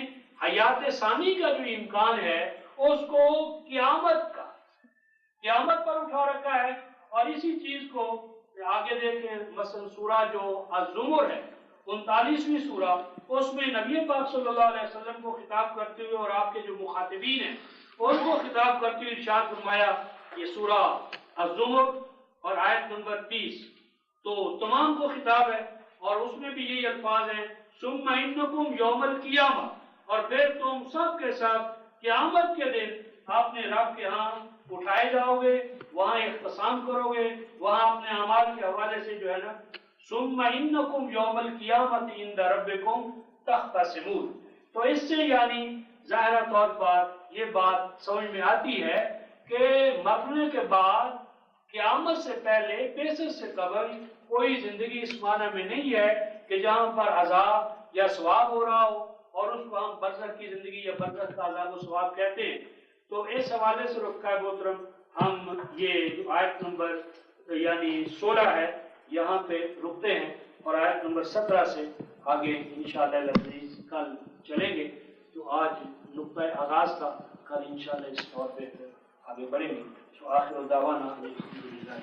حیات ثانی کا جو امکان ہے اس کو قیامت پر اٹھا رکھا ہے، اور اسی چیز کو آگے دیکھیں مثلا سورہ جو الزمر ہے 39ویں سورہ، اس میں نبی پاک صلی اللہ علیہ وسلم کو خطاب کرتے ہوئے اور آپ کے جو مخاطبین ہیں ان کو خطاب کرتے ہوئے ارشاد فرمایا، یہ سورہ الزمر اور آیت نمبر 30 تو تمام کو خطاب ہے، اور اس میں بھی یہی الفاظ ہیں ثم انکم یوم القیامہ، اور پھر تم سب کے ساتھ قیامت کے دن اپنے رب کے ہاں اٹھائے جاؤ گے، وہاں اختصام کرو گے، وہاں اپنے اعمال کے حوالے سے جو ہے نا ثم انکم یوم القیامۃ عند ربکم تختصمون۔ تو اس سے یعنی ظاہرہ طور پر یہ بات سمجھ میں آتی ہے کہ مرنے کے بعد قیامت سے پہلے بعثت سے قبل کوئی زندگی اس معنی میں نہیں ہے کہ جہاں پر عذاب یا ثواب ہو رہا ہو اور اس کو ہم برزخ کی زندگی یا برزخ کا عذاب و ثواب کہتے ہیں۔ تو اس حوالے سے رکھا ہے محترم ہم یہ جو آیت نمبر یعنی 16 ہے یہاں پہ رکتے ہیں، اور آیت نمبر 17 سے آگے انشاءاللہ العزیز کل چلیں گے۔ تو آج نقطہ آغاز کا، کل انشاءاللہ اس طور پہ آگے بڑھیں گے۔ آخر دعوانا الحمدللہ۔